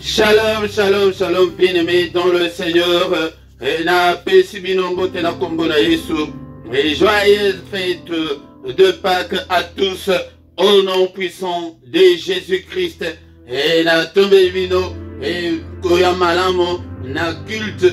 Shalom, shalom, shalom, bien-aimés dans le Seigneur. Et joyeuses fêtes de Pâques à tous, au nom puissant de Jésus-Christ. Et na tombé vino, et koyamalamo, na culte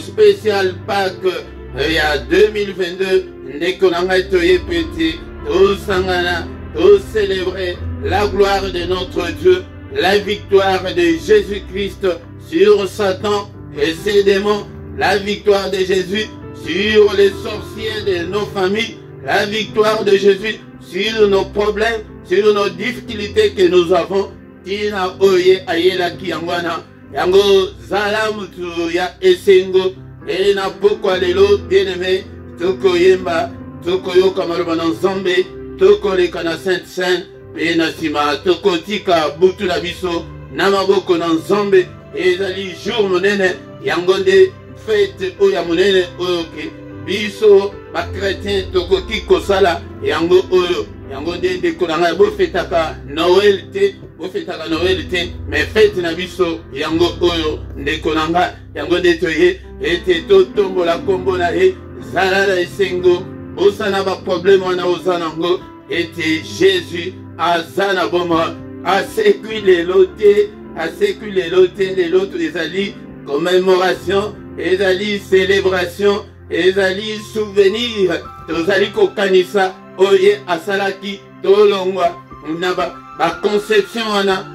spécial Pâques, il y a 2022, nekonangatoye petit, tout sangana, tout célébrer la gloire de notre Dieu, la victoire de Jésus-Christ sur Satan et ses démons, la victoire de Jésus sur les sorciers de nos familles, la victoire de Jésus sur nos problèmes, sur nos difficultés que nous avons. Tina oye ayela kiangwana, yango zalamutu ya esengo, et na pokwa lelo bien-aimé, toko yemba, toko yoka maruba na nzambe, toko leka na Sainte Seine, pe na sima toko tika butu na biso na maboko na nzambe. Ezali jour monene yango nde fête oya monene oyo ke biso ba chrétien toko kikosala yango oyo yango nde ndeko na ngai bofetaka Noël te, bofetaka Noël te, mais fête na biso yango oyo ndeko na ngai yango nde toye ete totombola kombo na ye zala na esengo osana ba problème wana ozana ngo ete Jésus azana boma asekui lelo te, asekui lelo te, lelo ezali commémoration, ezali célébration, ezali souvenir, tozali kokanisa oye asalaki tolongwa na ba conception wana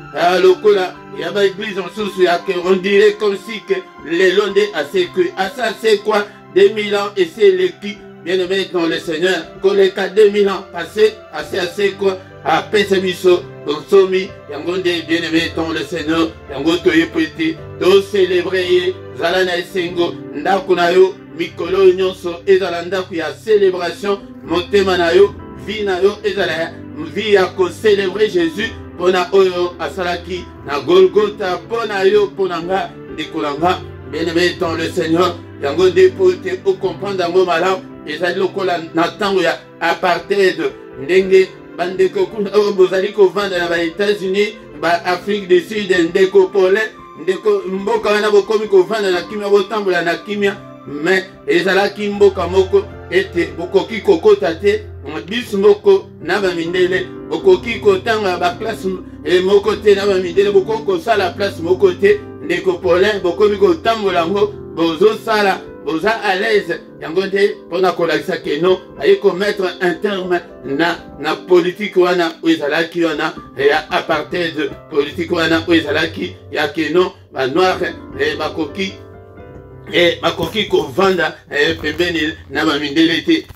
lokola ya ba église mosusu ya que on dirait comme si que lelo nde asekui asa c'est quoi 2000 ans et c'est l'équipe bien-aimé dans le Seigneur, koleka 2000 ans passé, assez quoi, à Pesemiso, Bonsomi, Yangonde, bien-aimé dans le Seigneur, Yangoto Yepeti, to célébrer, Zalana Esengo, Ndakunayo, Mikolo Nyonso, Ezalandaku, ya célébration, Montemanayo, Vinayo, Ezalaya, via ko célébrer Jésus, Pona Oyo, Asalaki, na Golgotha, Pona Yo, Ponanga, Dekolanga, bien-aimé dans le Seigneur, Yangonde, pour te comprendre dans vos malades, ezali lokola na tango ya apartheid ndenge bandeko kuna bozali kovanda na ba États-Unis, ba Afrique du Sud, ndeko pole ndeko mboka wana bokomi kovanda na kimia, botambola na kimia, mais ezalaki mboka moko ete bokoki kokota te biso moko na bamindele, bokoki kotanga ba classe moko te na bamindele, bokoki kosala place moko te ndeko pole, bokomi kotambola ngo bozosala boza à l'aise yangonde pona kolakisa ke non aye ko mettre un terme na politique wana ezalaki wana ya apartheid, politique wana ezalaki ya ke non ba noir bakoki ko vanda pembeni na ba mindele te.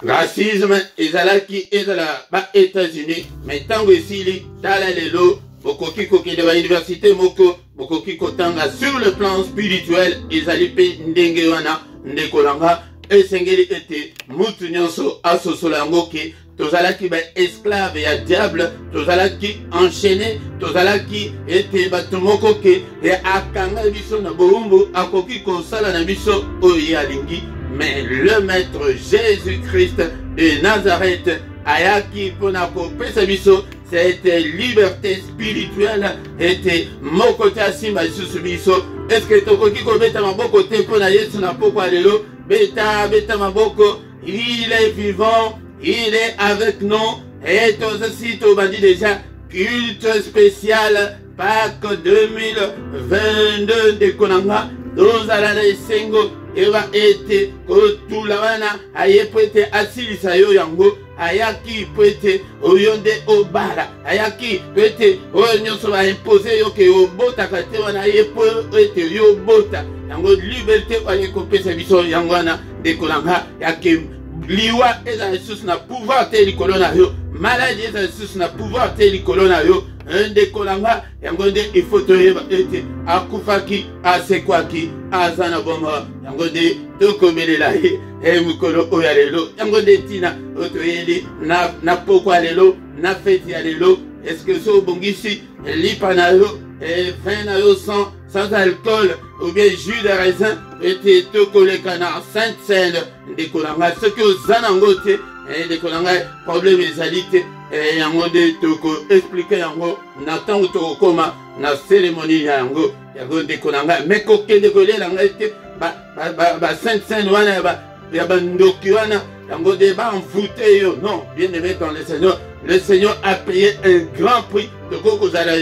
Racisme ezalaki ezala ba États-Unis, mais tango esili tala lelo bokoki kokende ba université moko bokoki kotanga sur le plan spirituel ezali pe ndenge wana ndekolanga esengeli ete mutu nyonso asosola yango ke tozalaki ba esclave ya diable, tozalaki enchaîné, tozalaki ete bato moko ke akanga biso na boumbu akoki kosala na biso oyo alingi. Mais le maître Jésus-Christ de Nazareth ayaki pona kopesa biso cette liberté spirituelle était mokote asimba lisusu biso. Est-ce que tokoki kobeta maboko te pona Yesu na pokwa lelo? Beta maboko, il est vivant, il est avec nous. Et tous aussi tobandi déjà culte spécial Pâques 2022 de Konanga tozala na esengo eba ete kotula wana ayepo ete asilisa yo yango, ayaki pwete oyonde obara, ayaki pwete oyo nyonso ba impose yo ke obota kate wana ayepo ete yo bota yango liberté oye kopesa biso yango wana dekolanga yake liwa eza lisusu na pouvoir te likolo na yo, maladie eza lisusu na pouvoir te likolo na yo ndekolanga yango nde ifo toyeba ete akufaki asekwaki azana boma yango nde tokomelela ye mukolo oyo lelo yango nde tina otoyeli na pokwa lelo na fete ya lelo. Est-ce que so bongisi lipa na yo vin na yo sans alcool ou bien jus de raisin ete tokoleka na Sainte Seine ndekolanga soki ozana ngo te ndekolanga problème ezali te yango nde toko expliquer yango na tango tokokoma na cérémonie yango ndeko na ngai mais kokende kolela ngai te ba sainte wana ya bandoki wana yango de ba envoûté yo. Non, bien aimé dans le Seigneur a payé un grand prix de kozala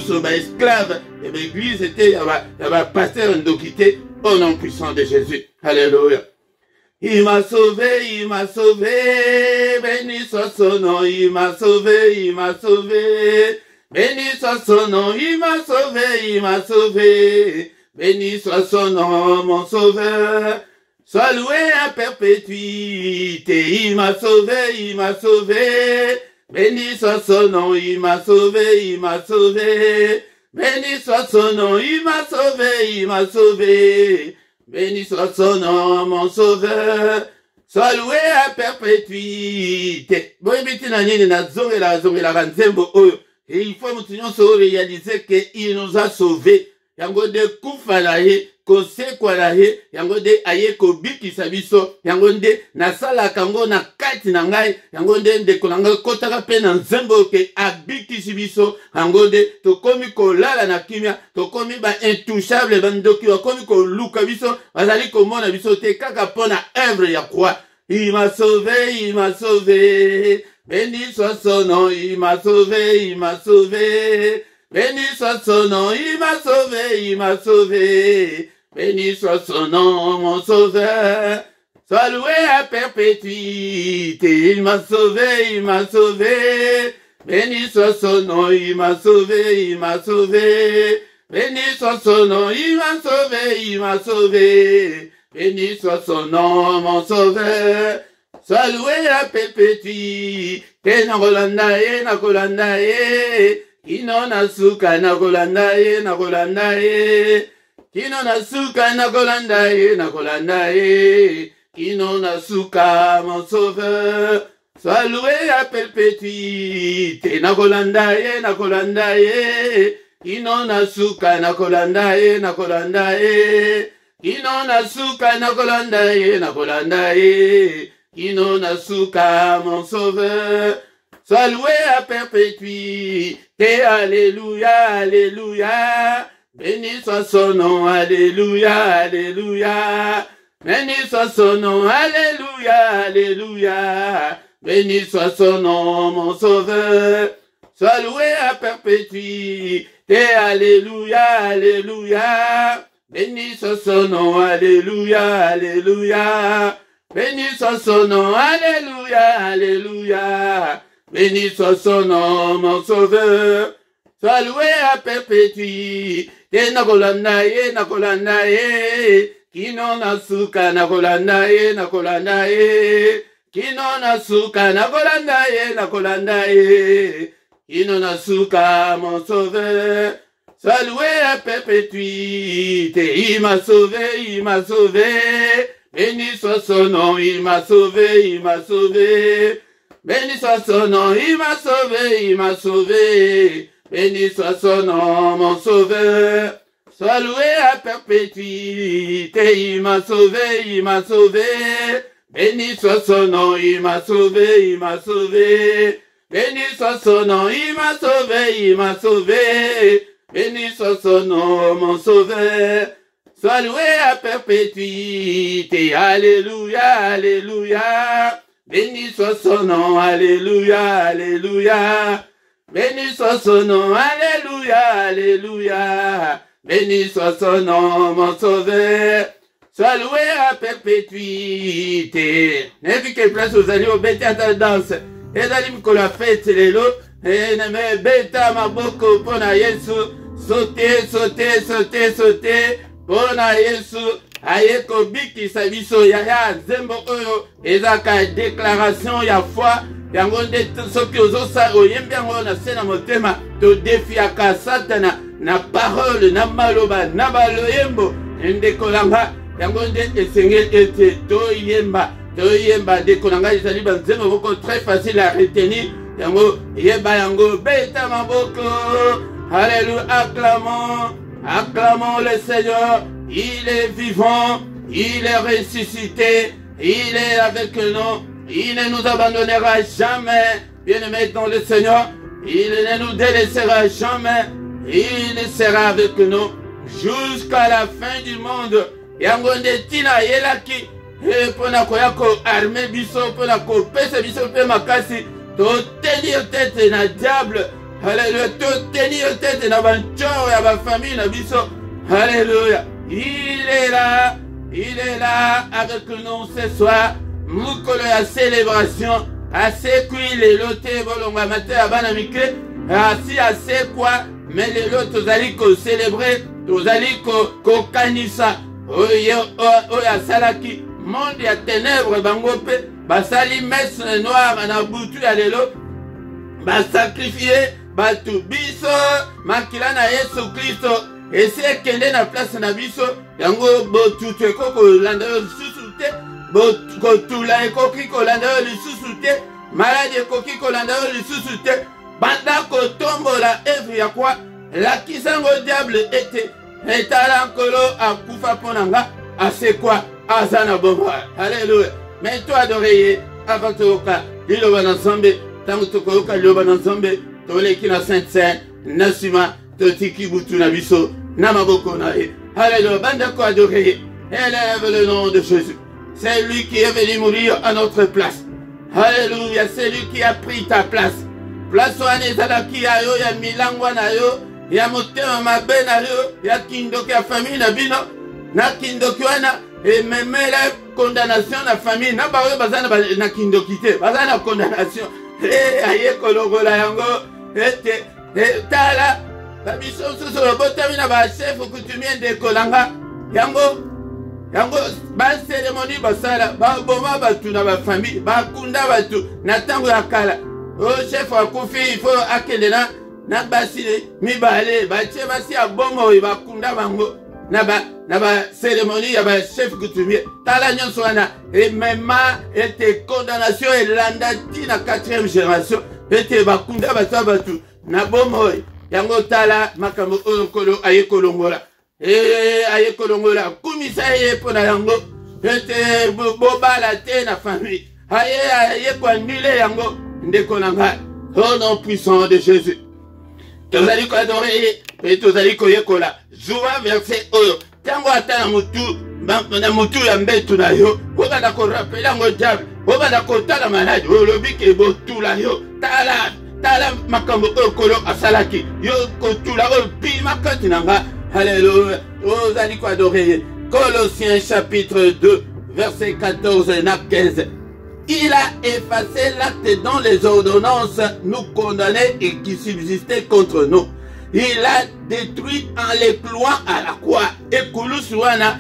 sous ba esclave et l'église était ya ba pasteur ndokité au nom puissant de Jésus. Alléluia. Il m'a sauvé, béni soit son nom, il m'a sauvé, béni soit son nom, il m'a sauvé, béni soit son nom, mon sauveur, sois loué à perpétuité, il m'a sauvé, béni soit son nom, il m'a sauvé, béni soit son nom, il m'a sauvé, béni soit son nom, mon sauveur, sois loué à perpétuité. Bon, et il faut nous réaliser qu'il nous a sauvés. Yango de kufalaye, kosekwalaye, yango de aye kobiki sabiso, yango de nasala kango na kati na ngai, yango de kolanga kotaka pe na nzembo ke abiki sibiso, yango de tokomi kolala na kimia, tokomi ba intouchable bandoki, tokomi koluka biso, bazali komona biso te kaka pona œuvre ya croix. Il m'a sauvé, béni soit son nom, il m'a sauvé, béni soit son nom, il m'a sauvé, béni soit son nom, mon sauveur, sois loué à perpétuité, il m'a sauvé, béni soit son nom, il m'a sauvé, béni soit son nom, il m'a sauvé, béni soit son nom, mon sauveur, sois loué à perpétuité, na kolanda ye, Kino nasuka na kolanda ye, kino nasuka na kolanda ye, kino nasuka mon sauveur, sois loué à perpétuité, na kolanda ye, kino nasuka na kolanda ye, kino nasuka na kolanda ye, kino nasuka mon sauveur, sois loué à perpétuité, alléluia, béni soit son nom, alléluia, béni soit son nom, alléluia, béni soit son nom, mon sauveur, sois loué à perpétuité, alléluia, béni soit son nom, alléluia, béni soit son nom, alléluia, béni soit son nom, mon sauveur, sois loué à perpétuité, nakolanda ye, kino nasuka nakolanda ye, kino nasuka nakolanda ye, kino nasuka mon sauveur, sois loué à perpétuité, il m'a sauvé, béni soit son nom, il m'a sauvé, béni soit son nom, il m'a sauvé, béni soit son nom, mon sauveur, sois loué à perpétuité, il m'a sauvé, béni soit son nom, il m'a sauvé, béni soit son nom, il m'a sauvé, béni soit son nom, mon sauveur, sois loué à perpétuité, alléluia, béni soit son nom, alléluia, béni soit son nom, alléluia, béni soit son nom, mon sauveur, sois loué à perpétuité. N'importe place aux alliés au bêta ta danse, et d'alim que la fête les lots, et ne me bêta ma boko pona Yesu, sauter, pona Yesu, ayeko biki sabiso yaya zembo oyo ezaka déclaration ya foi yango nde soki ozosa oyembi yango na se na motema todefiaka satana na parole na maloba na baloyembo ndeko nanga yango nde esengeli ete toyemba ndeko nanga ezali banzembo moko très facile à retenir yango yeba yango beta maboko. Alléluia, acclamons le Seigneur. Il est vivant, il est ressuscité, il est avec nous, il ne nous abandonnera jamais. Bien-aimés dans le Seigneur, il ne nous délaissera jamais. il sera avec nous jusqu'à la fin du monde. Yango ndetina yelaki pona koyako armée biso pona ko pesa biso pe makasi to tenir tête na diable. Alléluia, to tenir tête na bancho ya ba famille na biso. Alléluia. Il est là avec nous ce soir. Mukolo ya célébration. Assez kui les lotés bolonga matin à banamike. Asi assez quoi. Mais les lots tozali ko célébrer. Tozali ko kanisa. Oya salaki. Monde ya ténèbres bangope. Basali messe noire na butu ya lelo. Basacrifier. Batu biso. Makila na Yesu Christo. Et c'est qu'elle est la place na biso, yango botu te koko landa lisusu te, botu la ekoki ko landa lisusu te, malade ekoki ko landa lisusu te, banda ko tombo la œuvre ya kwa, la kisango diable était, etala nkolo akufa ponanga, ase kwa, azana bomba, alléluia. Mais toi adorer, avant toka, liloba n'ensemble, tango tokoka liloba n'ensemble, toleki na Sainte-Seine, nasima, totiki butu na biso na maboko na ye. Alléluia, bande ko adoré. Élève le nom de Jésus. C'est lui qui est venu mourir à notre place. Alléluia, c'est lui qui a pris ta place. Place wana ezalaki ya yo ya milangwa na yo, ya motema mabe na yo, ya kindoki ya famille na bino, na kindoki wana ememela condamnation na famille na baoyo bazana na kindoki te, bazana condamnation. Aye kolongola yango ete tala babiso susu lobotami na bachef coutumier de kolanga yango ba cérémonie basala baboma batu na ba famille bakunda batu na tango ya kala o chef akufi il faut akende na basi mibale batie basi abongo bakunda bango na ba cérémonie ya ba chef coutumier tala nyonso wana emema ete condamnation elanda ti na 4e génération ete bakunda batu na bomoi yango tala makambo oyo nkolo aye kolongola aye kolongola kumisa ye pona yango ete bobala te na famille aye koannule yango ndeko na ngai au nom puissant de Jésus tozali koadore pe tozali koyekola zuwa verset oyo tango ata na mutu ya mbetu na yo obanda korapele yango diable obanda kotala maladi olobi ke botula yo tala makambo oyo kolo asalaki yo kotula oyo bima kati na nga. Alléluia, ozali koadore ye. Colossiens chapitre 2 verset 14 na 15. Il a effacé l'acte dont les ordonnances nous condamnaient et qui subsistaient contre nous. Il a détruit en les clouant à la croix. Et kulusuana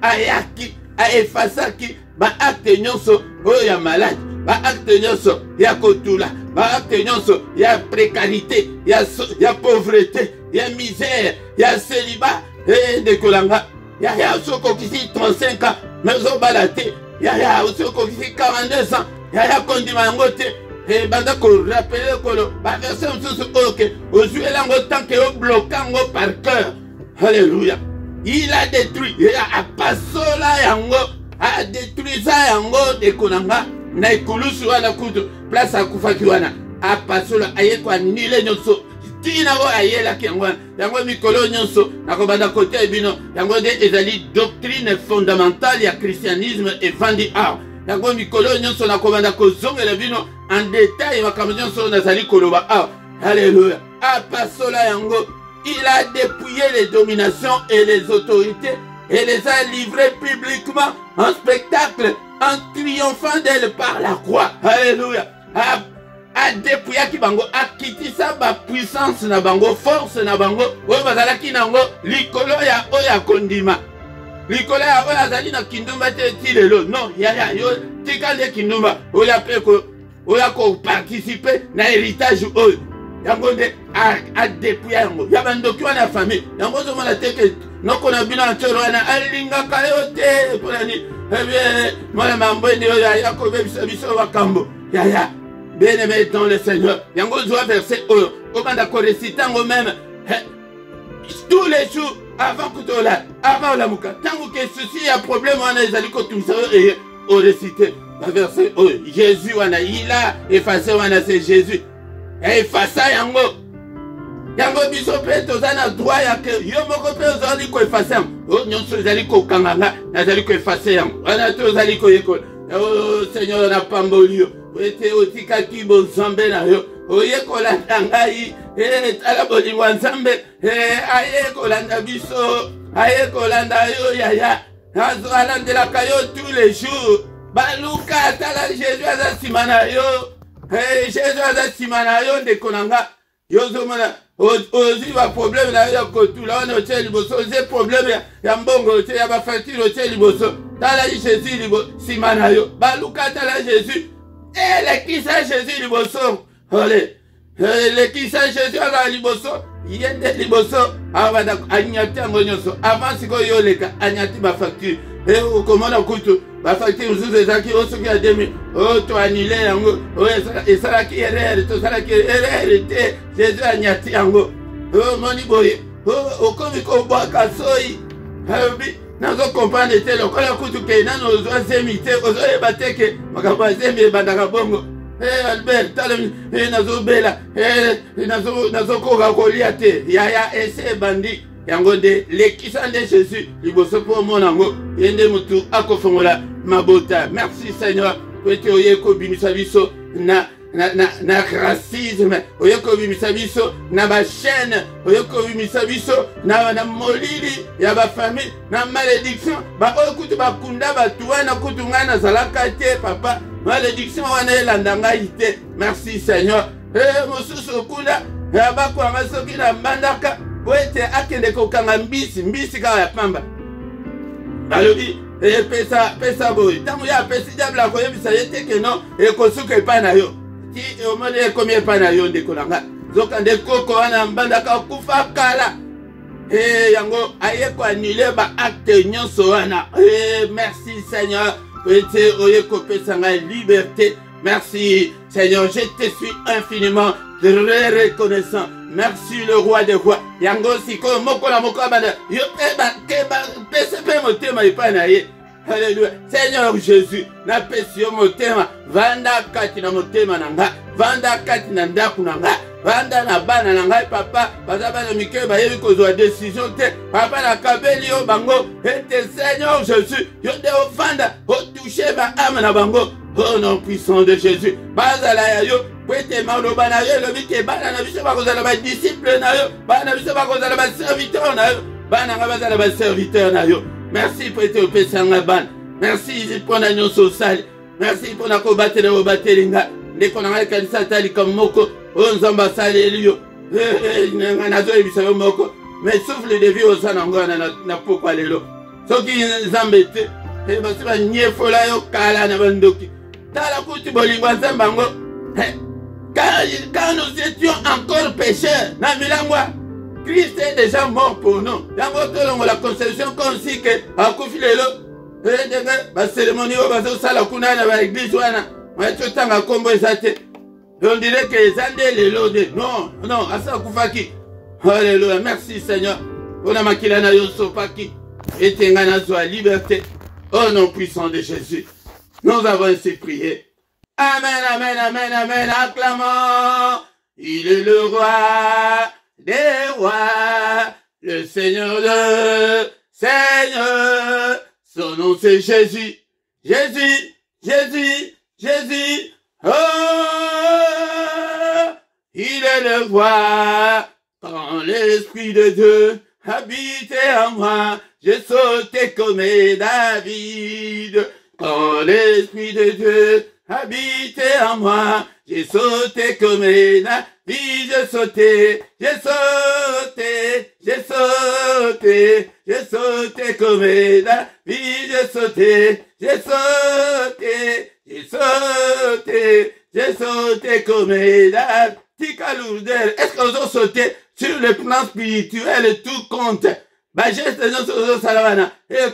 ayaki a effacé ba acte nyonso oyo ya malade, ba acte nyonso ya kotula, ba acte nyonso ya précarité, ya pauvreté, ya misère, ya célibat de kolanga. Ya soko kisi 35 ans, mais obalate. Ya soko kisi 42 ans, ya kondima yango te. Et banda ko rappeler kolo ba verset mususu oke ozuela yango tant que o bloquango par cœur. Alléluia. Il a détruit, a pasola yango, a détruit ça yango de konanga na ikulusu wana kutu place akufaki wana a pasola aye kwa nile nyonso tina go ayela kengwana yango mikolo nyonso nakobanda kote bino yango de ezali doctrine fondamentale ya christianisme evangeli yango mikolo nyonso nakobanda kozongela bino en détail makambo nyonso nazali koloba alléluia a pasola yango. Il a dépouillé les dominations et les autorités et les a livrées publiquement en spectacle en triomphant d'elle par la croix. Alléluia. A dépouillé ki bango, a kitisa ba puissance na bango, force na bango, oyo bazalaki nango likolo ya oya kondima. Likolo ya oya azali na kindumba te ti lelo. Non, ya yo tikale kindumba, oya pe ko oya ko participer na héritage oyo. Yango de a dépouillé yango. Yabandoki wana famille. Yango zo mona teke noko na bina ntoro wana alinga kayo te polani. Mona mambwe ndio ya ko bebisa biso wakambo. Ya. Bien-aimé dans le Seigneur. Yango zo verset oyo. Obanda ko réciter ngo même tous les jours avant kutola, avant la muka. Tango que ceci y a problème wana ezali ko tumsa et au réciter. Verset oyo. Jésus wana il a effacé wana c'est Jésus. Efasa yango yango biso pe toza na droit ya ke yo moko pe ozali koefase yango oyo nyonso ezali kokanganga nazali koefase yango wana te ozali koyekola Seigneur napamboli yo ete otikaki bonzambe na yo oyekolanda ngai tala bolingo ya nzambe ayekolanda biso ayekolanda yo yaya alandelaka yo tous les jours baluka tala Jésus aza nsima na yo Jésus aza nsima na yo ndeko na nga yozomona ozwi baproblème na yo ya kotula wana otie liboso ozie problème ya mbongo otie ya bafacture otie liboso tala Jésus nsima na yo baluka tala Jésus elekisa Jésus liboso ole elekisa Jésus aza liboso ye nde liboso abanda anyati yango nyonso avant sikoyo oleka anyati bafacture okomona kutu bafacture mosusu ezalaki oyo soki ya 2000 oyo toanile yango oyo esalaki erreur tosalaki erreur te Jésus anyati yango omoni boye okomi kobwaka soyi nazokomprendre te lokola kutu ke nano ozwa zemi te ozoyeba te ke makambo ya zemi ebandaka bongo Albert tala nazobela nazokoka kolia te yaya ese ebandi yango nde lekisa nde Jésus liboso mpo omona yango ye nde motu akofongola mabota. Merci Seigneur po ete oye kobimisa biso na racisme oye kobimisa biso na bachaîne oye kobimisa biso na molili ya bafamille na malédiction baoyo kutu bakunda batu wana kutu ngai nazalaka te papa malédiction wana elanda ngai te. Merci Seigneur mosusu kuna bakwanga soki na mbandaka po ete akende kokanga mbisi kaka ya pamba balobi pesa boye ntango ye apesi diable akoyebisa ye te ke non ekosuka epai na yo ti omoni ekomi epai na yo ndeko na nga zoka nde koko wana mbandaka kufa kala yango aye koanule baacte nyonso wana merci Seigneur po ete oye kopesa ngai liberté. Merci Seigneur, je te suis infiniment très reconnaissant. Merci le roi des rois. Yango siko moko na moko abana yo pese pe motema epai na ye. Alléluia. Seigneur Jésus, na pesi yo motema vanda kati na motema na nga, vanda kati na ndaku na nga, vanda na bana na ngai papa baza bana mike bayebi kozwa décision te papa na kabeli yo bango ete Seigneur Jésus yo de ofanda otouche ba âme na bango au nom puissant de Jésus bazala ya yo kwete maloba na yo lobi ke bana na biso bakozala ba disciple na yo bana na biso bakozala ba serviteur na yo bana nga bazala ba serviteur na yo. Merci pour ete opesa nga bana. Merci pour na nyonso sali. Merci pour na kobatela obateli nga ndeko na ngai kanisa tali comme moko o nzamba asali yo nazoyebisa yo moko mais souffle de vie oza nango na pokwa lelo soki nzambe te basi banyefola yo kala na bandoki tala kuti bolingo ya nzambe yango quand nous étions encore pécheurs na milangwa Christ est déjà mort pour nous yango tolongo la conception comme si ke akufi lelo baseremonie oyo bazosala kuna na baeglise wana totanga kombo eza te on dirait que eza nde lelo de non asa kufaki. Alléluia. Merci Seigneur mpona makila na yo sopaki ete ngai nazwa liberté au nom puissant de Jésus. Nous avons ainsi prié. Amen, amen, amen, amen. Acclamons. Il est le roi des rois, le Seigneur de Seigneur. Son nom c'est Jésus, Jésus, Jésus, Jésus. Oh, il est le roi. Quand l'Esprit de Dieu habitait en moi, j'ai sauté comme David. Quand l'Esprit de Dieu habitait en moi, j'ai sauté comme David. J'ai sauté, j'ai sauté, j'ai sauté, j'ai sauté comme David. J'ai sauté, j'ai sauté, j'ai sauté, j'ai sauté comme David. Est-ce que vous avez sauté sur le plan spirituel et tout compte? J'ai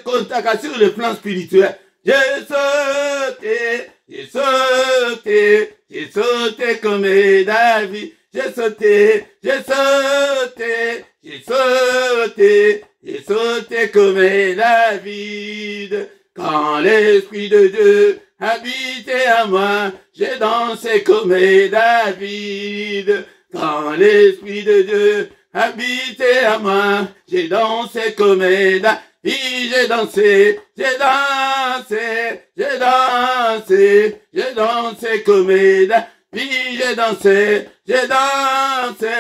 compte sur le plan spirituel. J'ai sauté, j'ai sauté, j'ai sauté comme David. J'ai sauté, j'ai sauté, j'ai sauté, j'ai sauté comme David. Quand l'Esprit de Dieu habitait à moi, j'ai dansé comme David. Quand l'Esprit de Dieu habitait à moi, j'ai dansé comme David, j'ai dansé, j'ai dansé, j'ai dansé, j'ai dansé comme David, j'ai dansé, j'ai dansé,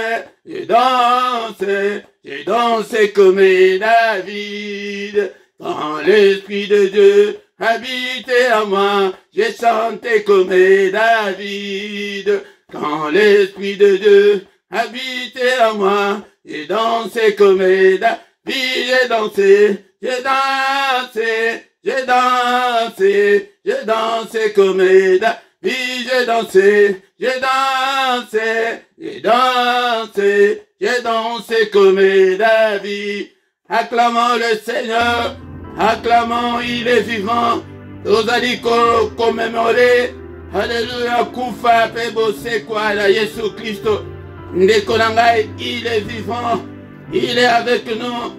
j'ai dansé, j'ai dansé comme David. Quand l'Esprit de Dieu habitait à moi, j'ai chanté comme David. Quand l'Esprit de Dieu habitait à moi, j'ai dansé comme David, j'ai dansé, j'ai dansé, j'ai dansé, j'ai dansé comme David, j'ai dansé, j'ai dansé, j'ai dansé, j'ai dansé comme David. Acclamons le Seigneur, acclamons, il est vivant. Nous allons commémorer, alléluia, kufa pe bose kwa la Yesu Christo. Ndekonangai, il est vivant, il est avec nous.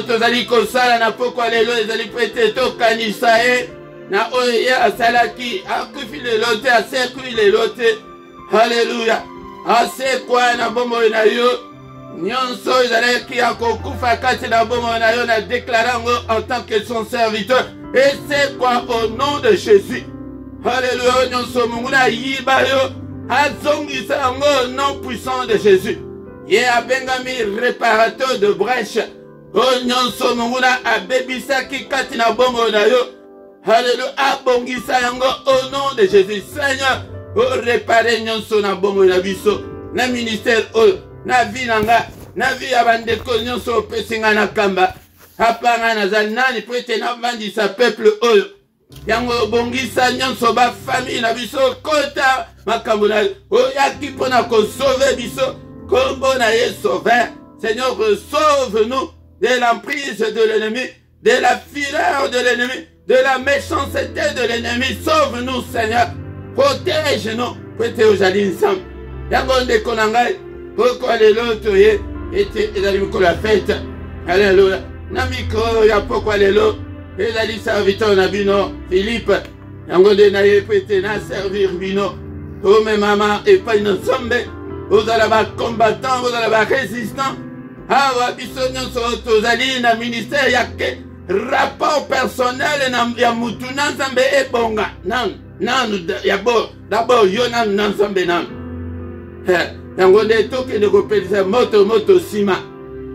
Tozali kosala na poko lelo ezali prete to kanisae na oye asalaki akufi lelo te asekui lelo te. Alléluia. Asekwa na bombo na yo. Nyonso ezalaki akokufa kati na bombo na yo na déclarango en tant que son serviteur. Et c'est quoi au nom de Jésus. Alléluia. Nyonso munguna yiba yo. Azongisa yango au nom puissant de Jésus. Ye abengami réparateur de brèche. Oh nyonso munguna abebisaki kati na bombo na yo. Alléluia. Abongisa yango au nom de Jésus. Seigneur, oh réparer nyonso na bombo na biso. Na ministère oh. Na vie nanga, na vie abandeko nyonso pesinga na kamba. Apanga nazali nani prete na vandi sa peuple oyo. Yango bongisa nyonso ba famille na biso kota makambo na oyaki pona ko sauver biso kombo na ye sauveur. Seigneur, sauve-nous de l'emprise de l'ennemi, de la fureur de l'ennemi, de la méchanceté de l'ennemi. Sauve-nous, Seigneur. Protège-nous. Prete ojali ensemble. Yango ndeko nangai. Pourquoi les lots étaient la fête? Alléluia. Namiko, ya pourquoi les lots? Et la serviteur Nabino, Philippe, Yangonde naye pété na servir Bino. Oh, mes mamans, et pas une ensemble. Vous allez avoir combattant, vous allez avoir résistant. Ah, bisogno sur Tozali, na ministère, yake rapport personnel, ya mutuna zambe e bonga. Non, d'abord, yo nan zambe nan. Yangonde toke de kopelisa moto sima.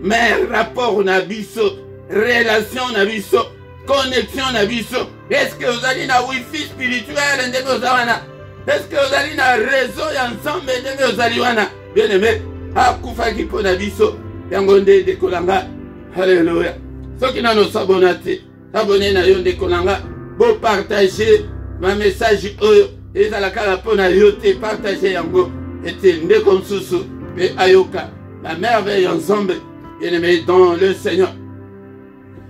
Mais rapport na biso, relation na biso, connexion na biso. Est-ce que vous allez na wifi spirituel ndenge ozawana? Est-ce que vous allez na réseau ensemble ndenge ozaliwana? Bien aimé, akufaki po na biso. Yangonde de kolanga. Alléluia. Soki na no sabonate, abonné na yo de kolanga, bo partager ma message oyo ezalaka po na yo te partager yango. Et ndeko msusu pe ayoka la merveille ensemble bien-aimé dans le Seigneur.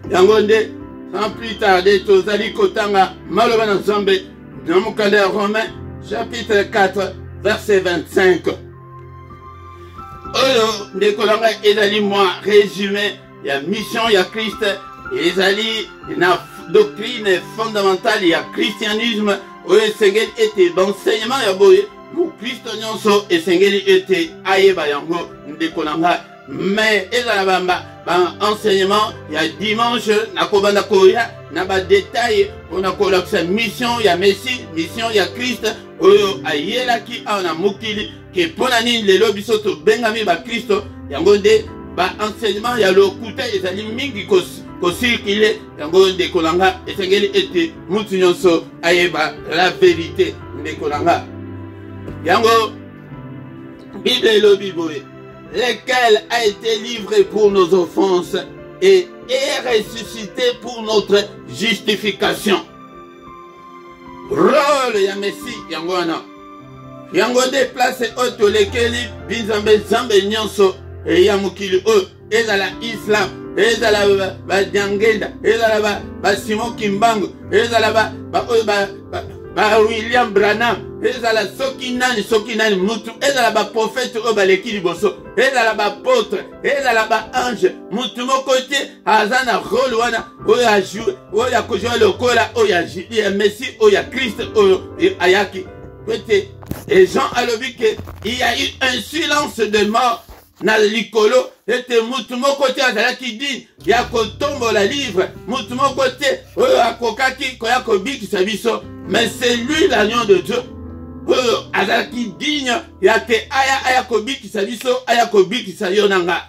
Yangonde sans plus tarder tozali kotanga maloba ensemble dans mon calendrier romain chapitre 4 verset 25. Oyo ndeko langa ezali moi résumé ya mission ya Christ ezali na doctrine fondamentale ya christianisme oyo sengeli ete enseignement ya boye mu Kristo nyonso esengeli ete ayeba yango ndeko nanga. Mais ezala ba enseignement ya dimanche na kobanda koya na ba détail pona kolakisa mission ya Messie, mission ya Christ oyo ayelaki ana mokili ke pona nini lelo biso to bengami ba Kristo yango nde ba enseignement ya lokuta ezali mingi kosirkile yango ndeko nanga esengeli ete mutu nyonso ayeba la vérité ndeko nanga. Yango, Bible elobi boye, lequel a été livré pour nos offenses et est ressuscité pour notre justification. Rôle ya Messie yango wana. Yango déplace oto lekeli binzambe zambe nyonso e ya mokili o ezala Islam, ezala ba Diangenda, ezala ba Simon Kimbangu, ezala ba William Branham, ezala soki nani mutu, ezala ba prophète o baleki liboso, ezala ba apôtre, ezala ba ange, mutu moko te azana rôle wana oya jouer, oya ko jouer lokola oya Messie, oya Christ oyo ayaki. Kwete Et Jean a le dit qu'il y a eu un silence de mort dans le likolo. Et que mon côté qui dit, il y a tombe la livre, mon côté, mais c'est lui l'agneau de Dieu. Azaki digne, il y a que aya kobi qui s'abiso, aya kobi qui s'ayonanga.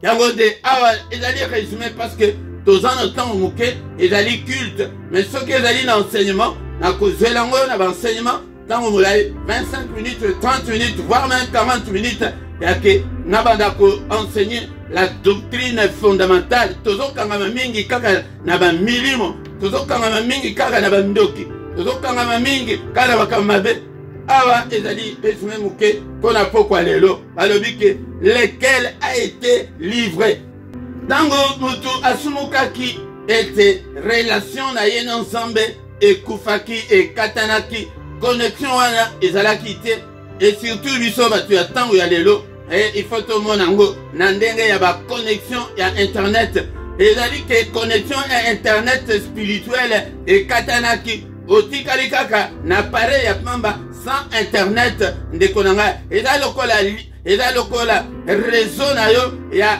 Yango de awa, ils allaient résumer parce que tous en temps mouké, ils allaient culte, mais ce qu'ils allaient l'enseignement, na cause lango na l'enseignement, dans le moulay 25 minutes, 30 minutes, voire même 40 minutes, il y a que nabandako enseigner la doctrine fondamentale. Tozo kangama mingi kaka naba milimo, tozo kangama mingi kaka naba ndoki. Tozokanga mingi kana bakamabe awa ezali pesme muke pona pokwa lelo alobi ke lequel a été livré tango mutu asumuka ki ete relation na ye ensemble ekufaki ekatanaki connexion wana ezalaki te et surtout biso batu ya tango ya lelo il faut to mona ngo na ndenge ya ba connexion ya internet ezali ke connexion ya internet spirituelle ekatanaki otikali kaka na appareil ya pamba sans internet ndeko nanga eza lokola réseau na yo ya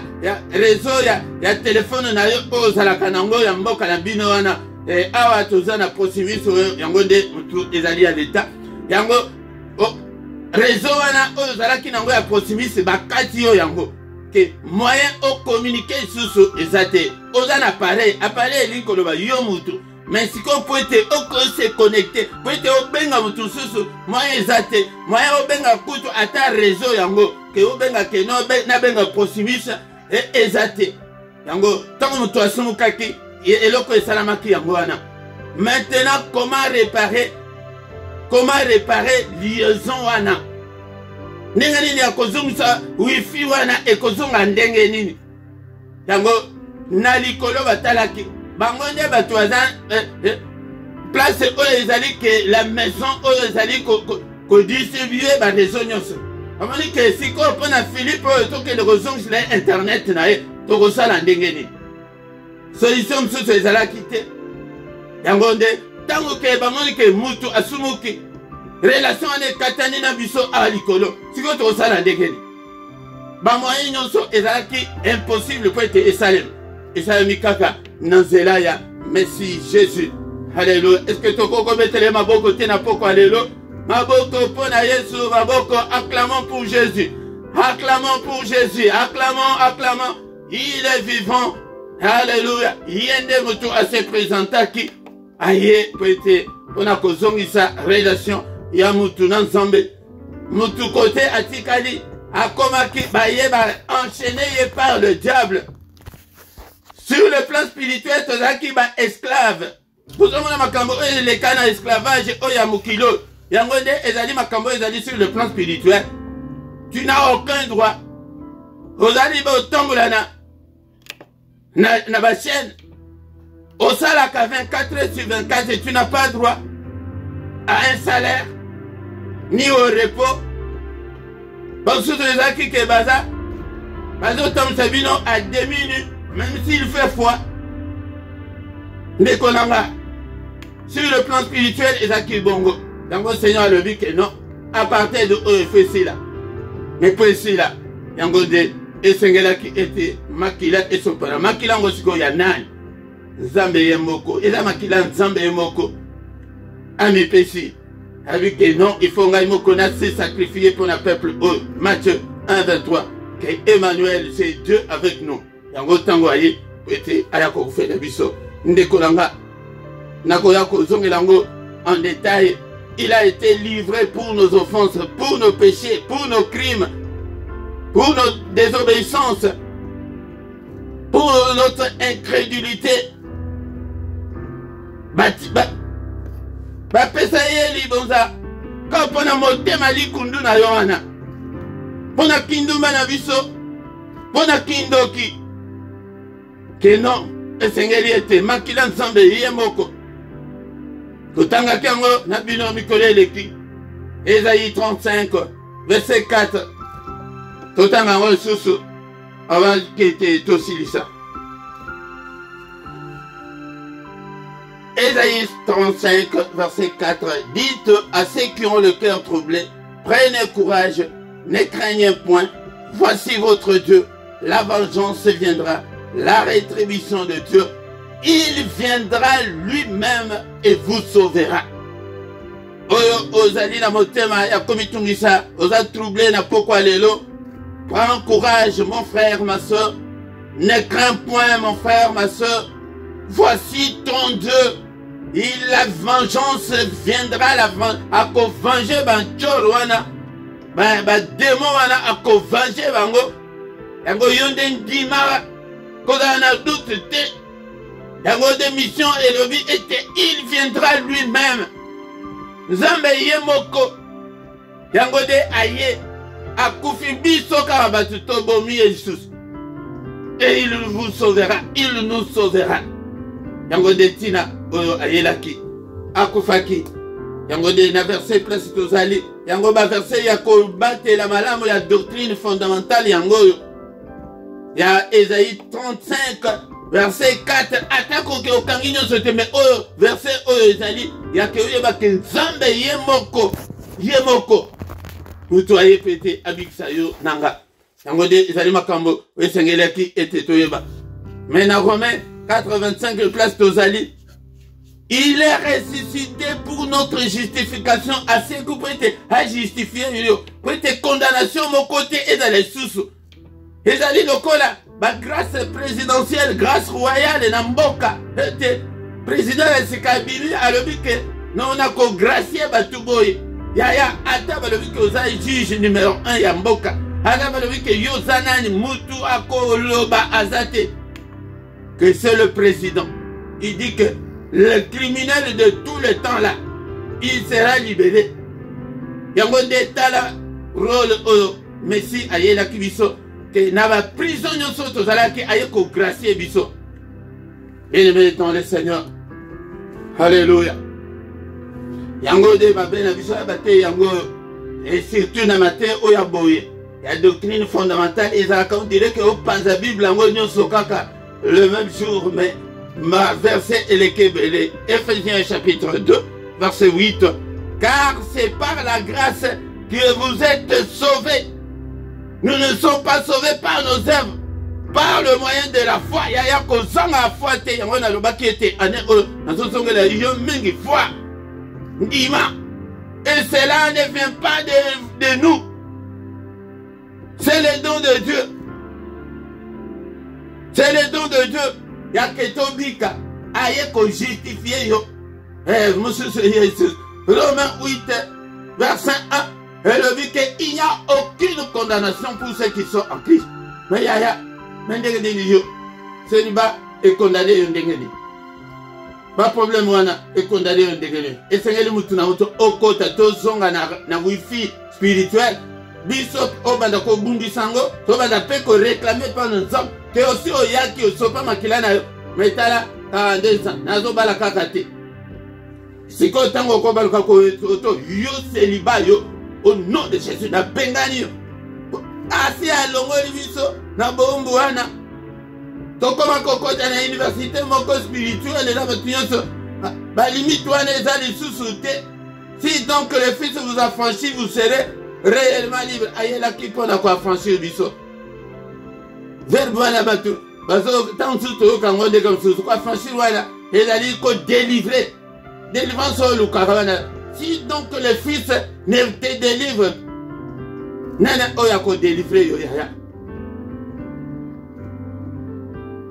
réseau ya téléphone na yo ozalaka nango ya mboka na bino wana awa toza na proximus yango nde mutu ezali ya leta yango réseau wana ozalaki nango ya proximus bakati yo yango ke moyen o communiquer susu eza te oza na appareil elingi koloba yo mutu. Mais si on peut se connecter, peut être au benga mutu susu, moyen ezate, moyen au benga kutu ata réseau yango, que au benga ke no na benga proximus ezate. Yango tant mutu asumukaki eloko esalamaki yango wana. Maintenant comment réparer liaison wana? Ndenge nini ya kozungisa wifi wana ekozunga ndenge nini? Yango na likolo batalaki bango nde bato baza place oyo ezali ke la maison oyo ezali kodistribue bareseau nyonso amoni ke sikoyo mpona Philippe oyo tokende kozongisela internet na ye tokosala ndenge nini solution mosusu ezalaki te yango nde ntango ke bamoni ke mutu asumuki relation wana ekatani na biso awa likolo sikoyo tokosala ndenge nini bamoyen nyonso ezalaki impossible po ete esalemi kaka nanzela ya Messie Jésus. Alléluia. Est-ce que toko metele maboko te na poko alléluia? Maboko pona Yesu, maboko acclamons pour Jésus. Acclamons pour Jésus. Acclamons. Il est vivant. Alléluia. Yende mutu ase présenta ki aye pete pona kozongisa relation ya mutu na nzambe. Mutu côté atikali akomaki baye ba enchaîné par le diable. Sur le plan spirituel, tozaki ba esclave. Vous avez makambo les cas esclavage oya mukilo. Yango nde ezali makambo ezali sur le plan spirituel. Tu n'as aucun droit. Ozali ba otombola na ba chaîne. Osalaka 24 heures sur 24 et tu n'as pas droit à un salaire ni au repos. Bon surtout ezaki ke baza tom sabino à 2 minutes. Même s'il fait foi, sur le plan spirituel, Ezaki Bongo. Donc le Seigneur le dit que non, à partir de eux, il fait cela. Mais pour cela, Yango de Esengela qui était Makila et son père. Makila Ngosiko Yanan, Zambe Yemoko, et la Makila Zambe Yemoko, Ami Pessi, avec que non, il faut se sacrifier pour le peuple. Matthieu 1, 23, que Emmanuel, c'est Dieu avec nous. Yango tango aye ete ayako kufela biso ndeko langa nakoyako zongelango en détail. Il a été livré pour nos offenses, pour nos péchés, pour nos crimes, pour nos désobéissances, pour notre incrédulité. Bapesa ye libonza ka pona motema likundu na yo wana pona kindumba na biso pona kindoki que non, esengeli ete makila nzambe ye moko kotangaki yango na bino mikolo eleki Esaïe 35 verset 4 totanga yango lisusu avant ke ete tosilisa. Ésaïe 35, verset 4. Dites à ceux qui ont le cœur troublé, prenez courage, ne craignez point. Voici votre Dieu. La vengeance viendra, la rétribution de Dieu. Il viendra lui-même et vous sauvera. Ozali na motema ya komitungisa, oza troublé na pokwa lelo. Prends courage, mon frère, ma soeur. Ne crains point, mon frère, ma soeur. Voici ton Dieu. La vengeance viendra, à ko venger ban chorwana, ba démon wana à ko venger bango. Yango yonde ndima, koda na doute te. Yango de mission et le but était, il viendra lui-même. Nzambe ye moko. Yango de aye, akufi biso ka batu to bomi Jesus. Et il vous sauvera, il nous sauvera. Yango de tina oyo ayelaki akufaki. Yango de na verset place tozali. Yango ba verset ya ko batela malamu ya doctrine fondamentale yango yo. Ya Ésaïe 35 verset 4 atako ke okangi nyonso te me oyo verset oyo ezali ya ke oyeba ke Nzambe ye moko mutu aye pete abikisa yo nanga. Yango de ezali makambo esengelaki ete toyeba. Mais na Romains 4:25 place tozali. Il est ressuscité pour notre justification. À ce que vous êtes à justifier, vous êtes condamnation mon côté et dans les sous. Et dans le cola, grâce présidentielle, grâce royale, Namboka, président de Sekabili a le but que nous avons gracié Batuboy. Yaya, attends, le but que vous avez juge numéro 1 Yamboka. Attends, le but que Yosanani Moutou Ako Loba Azate. Que c'est le président. Il dit que le criminel de tout le temps là, il sera libéré. Il y a un état là, rôle au Messie Ayela Kibiso, que n'a pas prison de soto qui aille qu'au gracier biso. Et le dans le Seigneur. Alléluia. Yango de Babena Biso Abate Yango, et surtout dans ma terre, où il y a boye. Il y a doctrine fondamentale, et ça, on dirait que au pas la Bible, Yango Nyon Sokaka. Le même jour, mais ma verset est le Kébélé, Éphésiens chapitre 2, verset 8. Car c'est par la grâce que vous êtes sauvés. Nous ne sommes pas sauvés par nos œuvres, par le moyen de la foi. Il y a qu'on s'en a foi, il y a le bas qui était année, dans son sens, il y a une foi. Et cela ne vient pas de nous. C'est le don de Dieu. C'est le don de Dieu. Il y a que Tobika. Aïe qu'on justifie yo. Monsieur Jésus. Romains 8, verset 1. Et le but qu'il n'y a aucune condamnation pour ceux qui sont en Christ. Mais il y a. Mais yo. Célibat est condamné yon dengeni. Pas problème wana est condamné yon dengeni. Et c'est le moutou na moutou okota to zonga na wifi spirituel. Bishop obanda ko bundi sango. To banda pe ko réclamer par nos hommes. Que aussi au yaki au sopa makilana metala 42 ans nazo bala kakate siko tango ko bala ko to yo célibat yo au nom de Jésus na bengani yo asi alongo libiso na bombu wana to koma kokota na université moko spirituelle na batunyonso ba limite wana ezali susute. Si donc le Fils vous a franchi, vous serez réellement libre. Ayela ki pona ko franchir biso verbe wana batu bazo tant tout kango de comme ça quoi franchir voilà et la dit ko délivrer délivrance au lukavana. Si donc le Fils ne te délivre nana oya ko délivrer yo ya.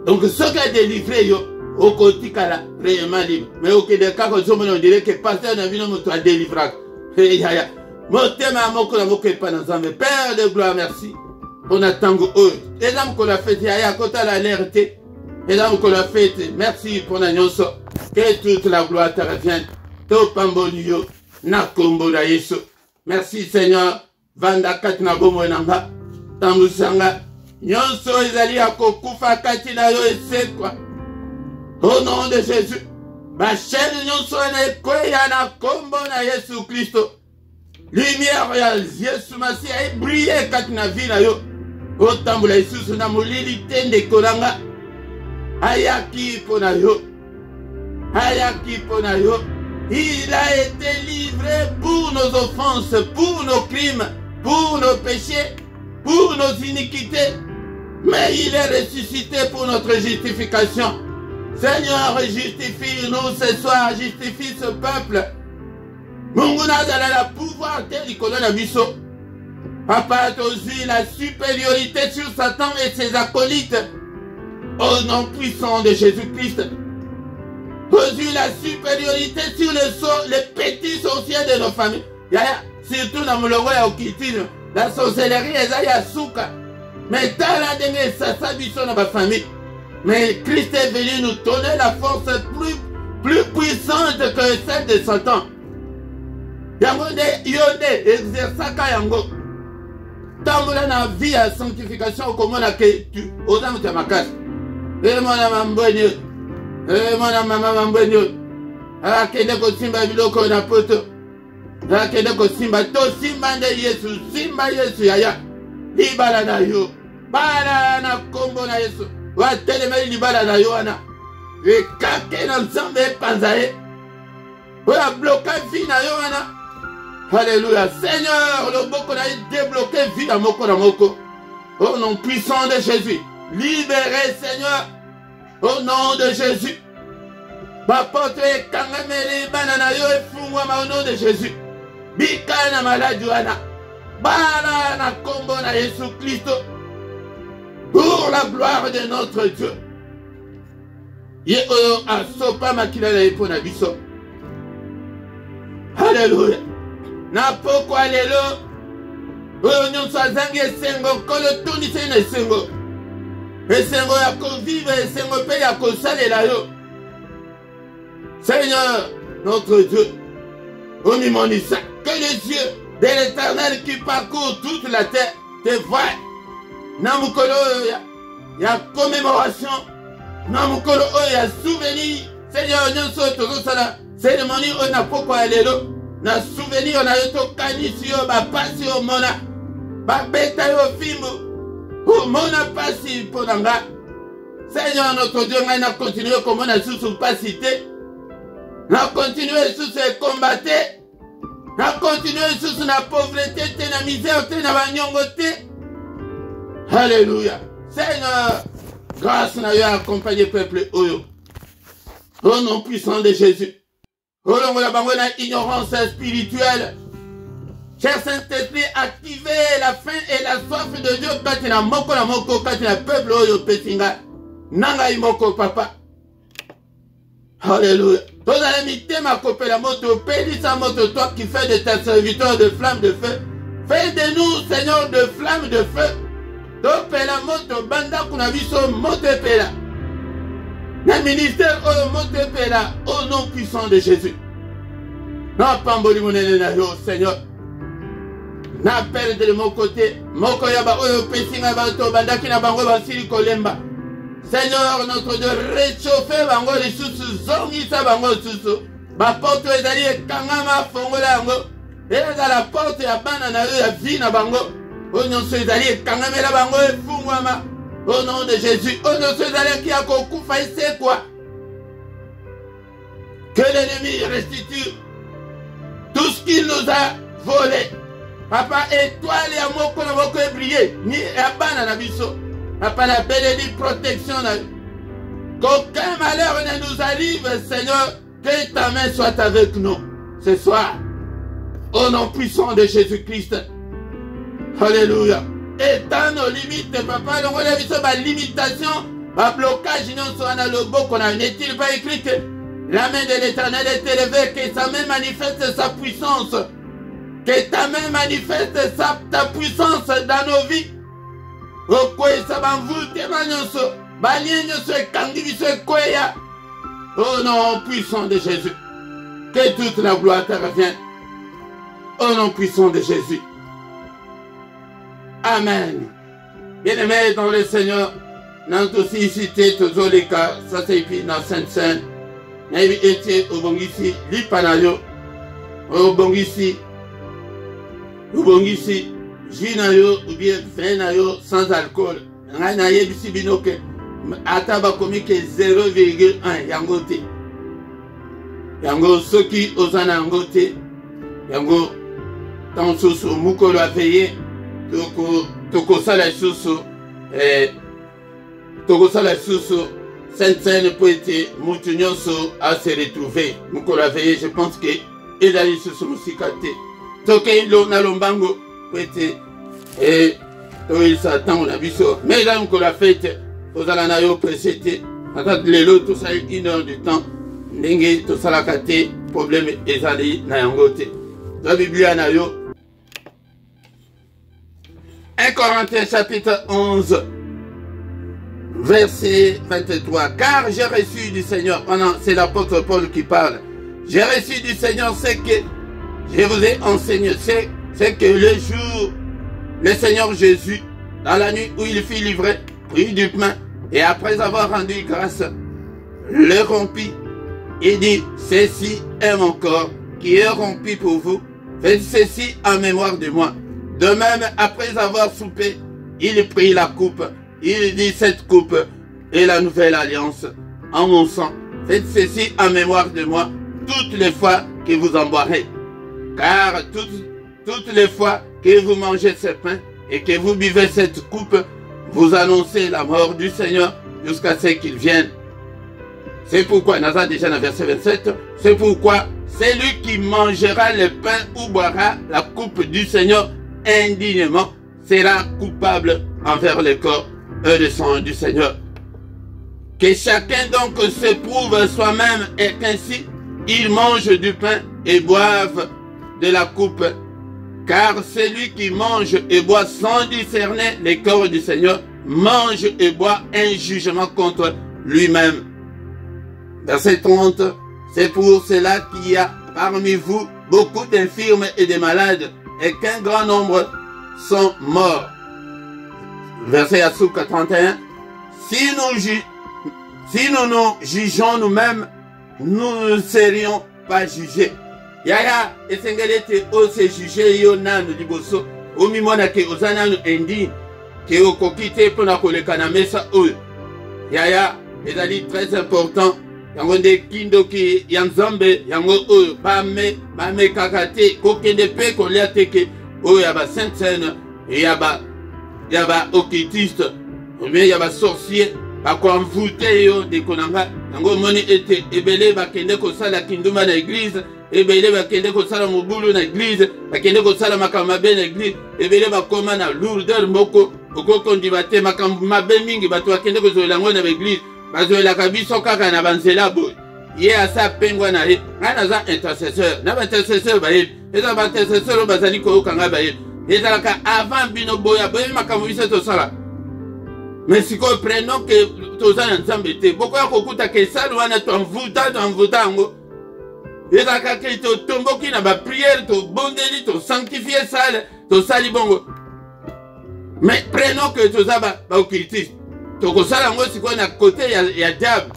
Donc ce qui a délivré yo au côté kala réellement libre. Mais au cas de cas on dirait que pasteur n'a vu non toi délivrer. Ya motema moko na moko pas dans Nzambe. Père de gloire, merci. On attend eux. Les âmes qu'on a fait, il y a côté l'alerté. Les âmes qu'on a fait, merci pour la nyonso. Que toute la gloire te revienne. Topambonio, nakombo da Yesu. Merci Seigneur. Vanda katina bomo nanga. Tambusanga. Nyonso ezali akokufa katina yo esekwa. Au nom de Jésus. Ma chaîne nyonso na ekoya na kombo na Yesu Christo. Lumière ya Yesu Masi a brillé katina vina yo. Otambula Yesu na molili tende kolanga. Ayaki pona yo. Il a été livré pour nos offenses, pour nos crimes, pour nos péchés, pour nos iniquités. Mais il est ressuscité pour notre justification. Seigneur, justifie-nous ce soir, justifie ce peuple. Munguna la pouvoir tel colonne biso. Papa, t'as la supériorité sur Satan et ses acolytes. Au nom puissant de Jésus-Christ. T'as la supériorité sur les petits sorciers de nos familles. Surtout dans le roi Okitine, la sorcellerie est souka. Mais dans la dernière, ça s'habitue dans ma famille. Mais Christ est venu nous donner la force plus puissante que celle de Satan. Yango de yonde exerçaka yango. Tambola na vie à sanctification comme on a que tu aux âmes de ma casse. Et mon amambonio. Et mon amambonio. Ah kende ko simba biloko na poto. Ah kende ko simba to simba de Yesu, simba Yesu yaya. Libala na yo. Bala na kombo na Yesu. Wa teleme libala na yo ana. Et kake na nzambe panzae. Wa bloquer vie na yo ana. Alléluia. Seigneur, le boko na débloqué vie à moko na moko. Au nom puissant de Jésus. Libérez, Seigneur. Au nom de Jésus. Bapoto e kangameli banana yo e fungwa au nom de Jésus. Bika na maladi wana. Bala na kombo na Jésus Christ. Pour la gloire de notre Dieu. Ye oyo asopa makila na epo na biso. Alléluia. Na pokwa lelo oyo nyonso azangi esengo kolo tunise na esengo. Esengo ya kovive, esengo pe ya kosalela yo. Seigneur, notre Dieu, omnimonisa, que les yeux de l'Éternel qui parcourent toute la terre te voient. Namukolo ya commémoration, namukolo ya souvenir. Seigneur, nyonso tozosala cérémonie oyo na pokwa lelo. Na souvenir na yo tokanisi yo bapasi yo mona babeta yo fimbo omona pasi mpo na nga. Seigneur notre Dieu, ngai na continue komona susu pasi te, na continue susu ekombatte, na continue susu na pauvreté te, na misère te, na banyongo te. Alléluia. Seigneur, grâce na yo accompagner peuple oyo au nom puissant de Jésus. Au long de la banque ignorance spirituelle. Cher Saint-Esprit, activez la faim et la soif de Dieu. Quand il y a moko, quand il y a peuple, oyo pesinga. Nanga imoko, papa. Alléluia. Toi, dans l'amitié, ma copine, la moto, pédis sa moto, toi qui fais de tes serviteurs de flammes de feu. Fais de nous, Seigneur, de flammes de feu. Toi, la moto, banda, qu'on a vu son moto, pela. Le ministère au nom puissant de Jésus. Non, pas Seigneur. N'appelle de mon côté. Moko yaba oyo pesinga bato bandaki na bango basili kolemba. Seigneur notre Dieu, réchauffer bango les sous zongisa bango sous. Ba porte ezali ekangama fongola yango. Eza la porte ya bana na yo ya vie na bango. Onyonso ezali ekangamela bango efungwama. Au nom de Jésus, au nom de Jésus qui a kokufa c'est quoi? Que l'ennemi restitue tout ce qu'il nous a volé. Papa, étoile et moko na moko briller. Ni abana na biso. Papa, la belle protection. Qu'aucun malheur ne nous arrive, Seigneur. Que ta main soit avec nous ce soir. Au nom puissant de Jésus-Christ. Alléluia. Étant nos limites, papa, donc on a vu ça, ma limitation, ma blocage, non, soit dans le beau qu'on a, n'est-il pas écrit que la main de l'Éternel est élevée, que sa main manifeste sa puissance, que ta main manifeste ta puissance dans nos vies. Au quoi ça va vous témoigner, balien se kangi se koya. Au nom puissant de Jésus, que toute la gloire te revienne. Au nom puissant de Jésus. Amen. Bien-aimés dans le Seigneur, nous aussi cité tous les cas, ça c'est puis dans Sainte-Sainte. Nous avons été au bon ici, l'ipanayo, au bon ici, ginayo ou bien venayo sans alcool. Nous avons ici binoke, ataba komi que 0,1 yangote. yango soki ozana yango te yango tant susu mukolo aveye tokosala susu Sainte-Seine peut être Moutounyoso à se retrouver. Moukola veille, je pense que il a eu ce musicate. Toké l'on a l'ombango peut être et il s'attend on a vu ça. Mais là on l'a fait aux alanayo précédé. Attends les lots tout ça 1 heure du temps. N'engue tout ça la kate problème ezali na yangote. La Bible anayo 1 Corinthiens chapitre 11. Verset 23. Car j'ai reçu du Seigneur, c'est l'apôtre Paul qui parle. J'ai reçu du Seigneur ce que je vous ai enseigné. C'est que le jour, le Seigneur Jésus, dans la nuit où il fut livré, prit du pain et après avoir rendu grâce, le rompit et dit, ceci est mon corps qui est rompu pour vous. Faites ceci en mémoire de moi. De même, après avoir soupé, il prit la coupe. Il dit, cette coupe est la nouvelle alliance en mon sang. Faites ceci en mémoire de moi toutes les fois que vous en boirez. Car toutes les fois que vous mangez ce pain et que vous buvez cette coupe, vous annoncez la mort du Seigneur jusqu'à ce qu'il vienne. C'est pourquoi, Nazar déjà dans verset 27, c'est pourquoi celui qui mangera le pain ou boira la coupe du Seigneur indignement sera coupable envers le corps et le sang du Seigneur. Que chacun donc s'éprouve soi-même et qu'ainsi il mange du pain et boive de la coupe. Car celui qui mange et boit sans discerner le corps du Seigneur mange et boit un jugement contre lui-même. Verset 30. C'est pour cela qu'il y a parmi vous beaucoup d'infirmes et de malades et qu'un grand nombre sont morts. Verset Asuka 31. Si nous nous jugeons nous-mêmes, nous ne serions pas jugés. Yaya, esengelete o se juger yo nanu liboso, o mimona ke ozananu endi, ke o kokite pona koleka na mesa oyo. Yaya, ezali très important, yango nde kindo ki yanzambe, yango oyo, bame kakate, kokende pe kolia teke, oyo yaba Sainte-Seine, yaba okitiste, ou bien yaba sorcier, bako envoûté yo de konanga, yango moni ete ebele bakende kosala kinduma na église, ebele bakende kosala mobulu na église, bakende kosala makambo mabe na église, ebele bakoma na lourdeur moko, okokondima te makambo mabe mingi bato bakende kozoela ngo na église, bazoelaka biso kaka na banzela boye. Ye asa pengwa na ye, nga naza intercesseur, na ba intercesseur bayebi, eza ba intercesseur bazali koyoka nga bayebi, ezalaka avant bino boya, boyebi makambo biso tosala. Mais si nous prenons que tous les ensemble, pourquoi on a que ça, on a ton voûtant, et là, quand tu tombes qui n'a pas prière, tu bondeli, tu sanctifié ça, tu sali bongo. Mais prenons que tout ça va au critique. Tu as ça, si on a côté, il y a diable.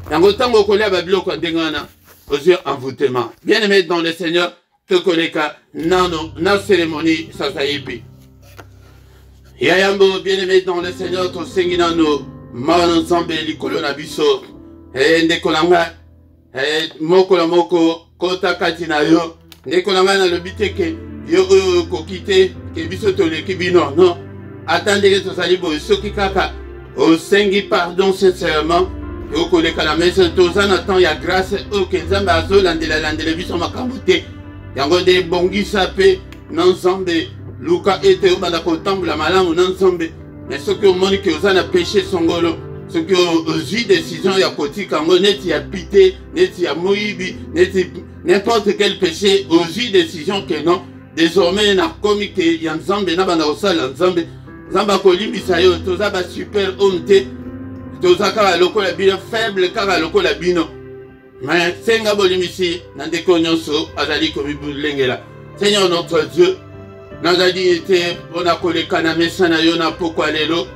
Il y a un temps où on a un bloc aux yeux envoûtement. Bien aimé dans le Seigneur, tu connais qu'à non, cérémonie, ça y est. Yayambo, bien-aimé dans le Seigneur, ton Seigneur, nous, man ensemble, l'icolo na biso, et ndekolanga, moko, kota katina yo, ndekolanga na lobite ke, yo kokite, ke biso tole kibino, non, attendez que to salibo, soki kaka, au sengi pardon sincèrement, yo koleka la messe, tozan attend, ya grâce, o kenzamba azo, landele biso makambote, yango de bongi sape, non zambe, Luka était au Badakotambo la malamu n'ensemble. Mais ce que mon que vous en a péché son golo, ce que vous eu décision ya koti kango neti ya pité, neti ya moibi, neti n'importe quel péché, aux eu décision que non. Désormais na komi que yanzambe na banda osala nzambe, zamba kolimbi sayo, toza ba super homme te, toza kara loko la bino faible kara loko la bino. Mais senga bolimisi nandeko nyonso azali komi bulengela. Seigneur notre Dieu, naza dignité, on a collé kanamesa na yo na pokwa lelo,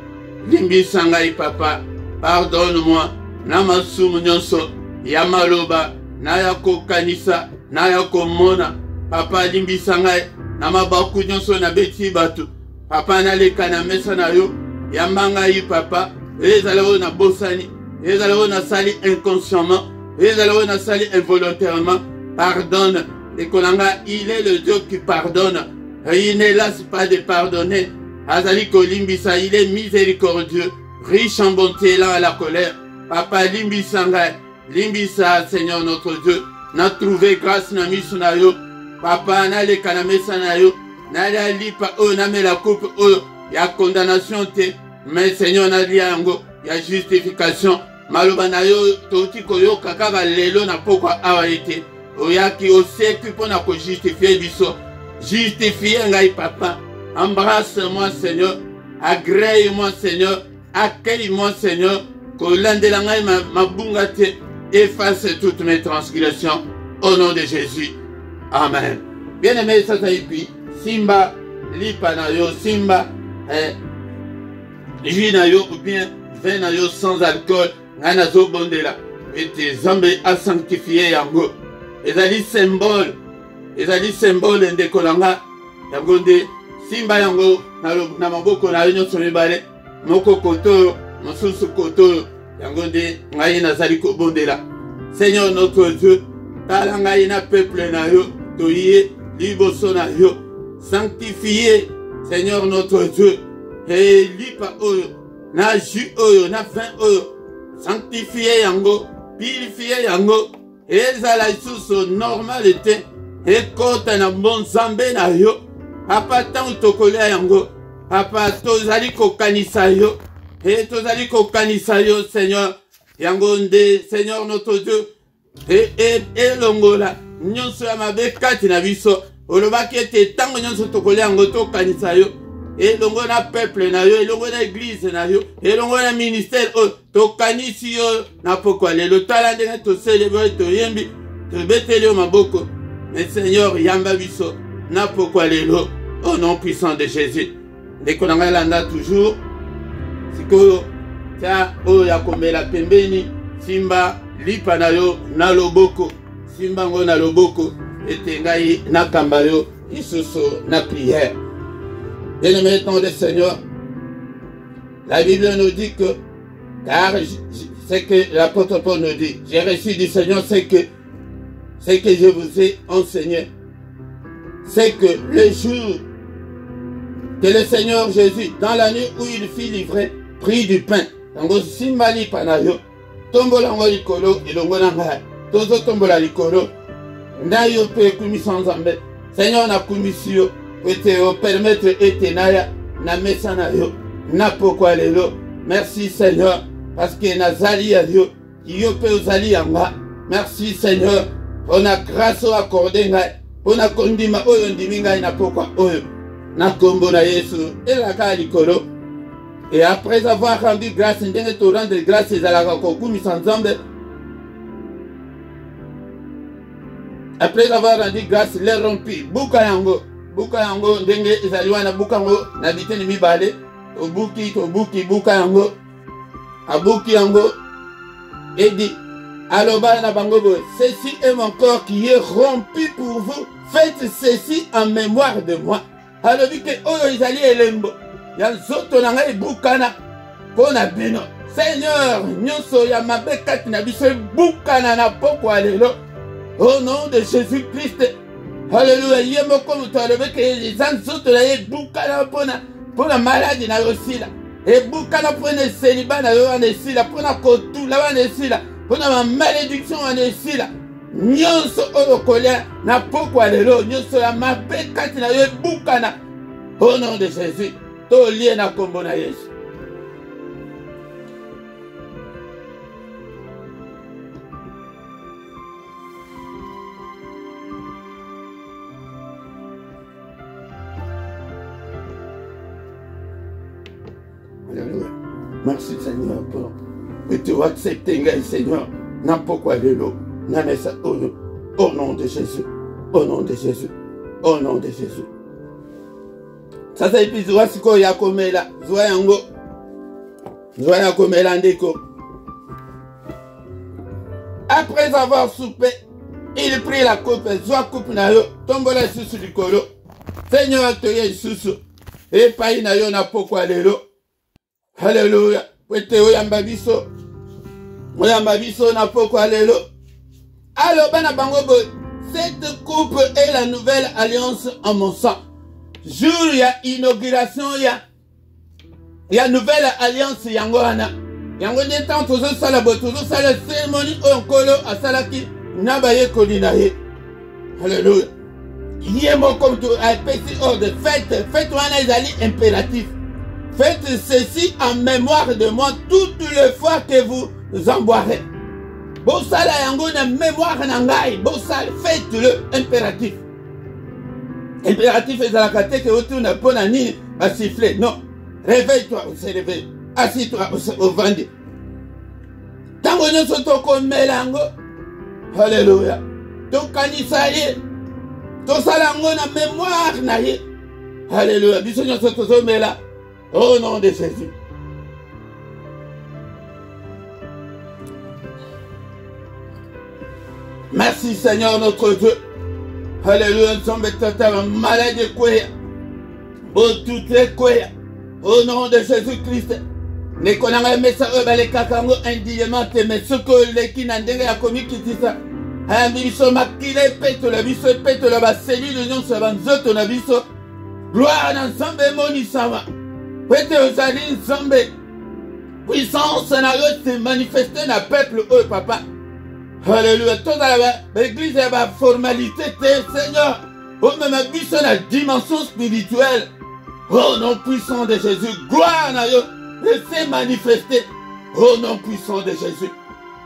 limbi sangai papa, pardonne-moi, na masumu nyonso, ya maloba, na ya kokanisa, na ya komona, papa limbi sangai, na mabaku nyonso na beti batu, papa na le kanamesa na yo, ya mangai papa, ezala o na bosani, ezala o na sali inconsciemment, ezala na sali involontairement, pardonne. Et Kolanga, il est le Dieu qui pardonne. Il ne lasse pas de pardonner. Azali Kolimbisa, il est miséricordieux, riche en bonté, là à la colère. Papa Limbisa, Limbisa, Seigneur notre Dieu, n'a trouvé grâce na misunayo. Papa n'a les kanamesa na yo, n'a la lipa o n'a me la coupe o, ya condamnation te, mais Seigneur n'a dit ango, ya justification. Maloba na yo, toti koyo kakaba lelo na pokwa awa ete. Oyaki oseku pona ko justifier biso. Justifier ngai papa. Embrasse-moi Seigneur. Agrée-moi Seigneur. Accueille-moi Seigneur. Kolandela ngai mabunga te. Efface toutes mes transgressions. Au nom de Jésus. Amen. Bien-aimé, ça et puis Simba lipa na yo, Simba jus na yo ou bien vin na yo sans alcool. Ngana zo bondela. Et tes zambé a sanctifié yango. Ezali symbole ndekolanga yango nde simba yango na maboko na yo nyonso mibale moko koto mosusu koto yango nde ngai nazali kobondela. Seigneur notre Dieu, tala ngai na peuple na yo toye liboso na yo, sanctifié Seigneur notre Dieu, et lipa oyo na jus oyo na vin oyo, sanctifié yango, purifié yango. Ezala isusu normalité ekota na bon zambe na yo. Papa tant tokolia yango. Papa tozali kokanisa yo. Tozali kokanisa yo Seigneur. Yango nde Seigneur notre Dieu. Elongola nyonso ya mabe kati na biso. Olobaki ete tango nyonso tokolia yango tokanisa yo. Elongo na peuple na yo, elongo na église na yo, elongo na ministère o tokanisi yo na pokwa lelo tala ndenge to célébrer to yembi to beteli yo maboko. Mais Seigneur yamba biso na pokwa lelo au nom puissant de Jésus. Ndeko na ngai landa toujours sikoyo tia oyo ya komela pembeni simba lipa na yo na loboko, simba ngo na loboko ete ngai nakamba yo isusu na prière. Bien-aimé temps de Seigneur, la Bible nous dit que, car c'est que l'apôtre Paul nous dit, j'ai reçu du Seigneur, c'est que je vous ai enseigné. C'est que le jour que le Seigneur Jésus, dans la nuit où il fut livré, prit du pain. Donc, simbali panayo, tombola ngo likolo, ilongo na ngai, tozo tombola likolo, ndayo pe kumisa nzambe, Seigneur na kumisi yo, peut permettre etenaya na mesa na yo na pokwa lelo. Merci Seigneur parce que nazali ya yo yo pe ozali yanga. Merci Seigneur on a grâce accordé ngai on a kondima oyo ndimi ngai na pokwa oyo na kombo na Yesu elaka likolo. Et après avoir rendu grâce ndenge to rendre grâce ezalaka kokumisa nzambe. Après avoir rendu grâce les rompi buka yango. Buka yango ndenge ezaliwa na buka yango na biteni mibale tobuki buka yango abuki yango edi aloba na bango boye, ceci est mon corps qui est rompu pour vous, faites ceci en mémoire de moi. Alobi ke oyo ezali elembo ya nzoto na ngai bukana pona bino. Seigneur nyonso ya mabe kati na biso bukana na pokwa lelo au nom de Jésus Christ. Alléluia. Yemo comme tu as levé que les autres là bukana pona maladie na yosila. Et bukana pona célibat na yo anesila pona kotu la anesila pona ma malédiction anesila. Nyonso oyo kolia na pokwa lelo nyonso ya mabe kati na yo bukana au nom de Jésus. To lié na kombo na Yesu. Alléluia. Merci Seigneur pour que tu acceptes, Seigneur, n'importe quoi de l'eau. Au nom de Jésus. Au nom de Jésus. Au nom de Jésus. Ça c'est épisode siko ya komela. Zoa yango. Zoa ya komela ndeko. Après avoir soupé, il prit la coupe. Zoa coupe na yo. Tombola susu likolo. Seigneur te ye susu. Et paï na yo na pokwa lelo. Alléluia. Wete oyamba biso. Oyamba biso na pokwa lelo. Alors, cette coupe est la nouvelle alliance en mon sang. Jour, il y a inauguration, il y a nouvelle alliance, Yangoana. Yango n'étant toujours salabo, toujours sala cérémonie, onkolo, asalaki, nabaye kolinaye. Alléluia. Yémo comme tout, a petit ordre, faites wana izali impératif. Faites ceci en mémoire de moi toutes les fois que vous en boirez. Bosala yango na mémoire nangai, bosala, faites-le impératif. Impératif est à la kate que autour n'a pas nani à siffler. Non. Réveille-toi, on s'est réveillé. Assis-toi au vendé. Tant qu'on est sur ton mélango. Alléluia. Ton canisaye. Ton salango na mémoire naye. Alléluia. Bisogna sur ton mélango. Au nom de Jésus. Merci Seigneur notre Dieu. Alléluia. Nous sommes totalement malades quoi. Oh tout est quoi. Au nom de Jésus-Christ. Ne konanga mesa obale kakango indieusement te mesoko leki na ndenge ya komi kitisa. Biso makile peto la biso peto la ba cellule de nyonso ba nzoto na biso. Gloire na Nzambe moni sama. Pete ozali Nzambe. Puissance na yo se manifester na peuple oh papa. Alléluia. Toute l'église est ma formalité Seigneur. Oh même biso na dimension spirituelle. Au nom puissant de Jésus, gloire à Dieu, laissez manifester. Au nom puissant de Jésus,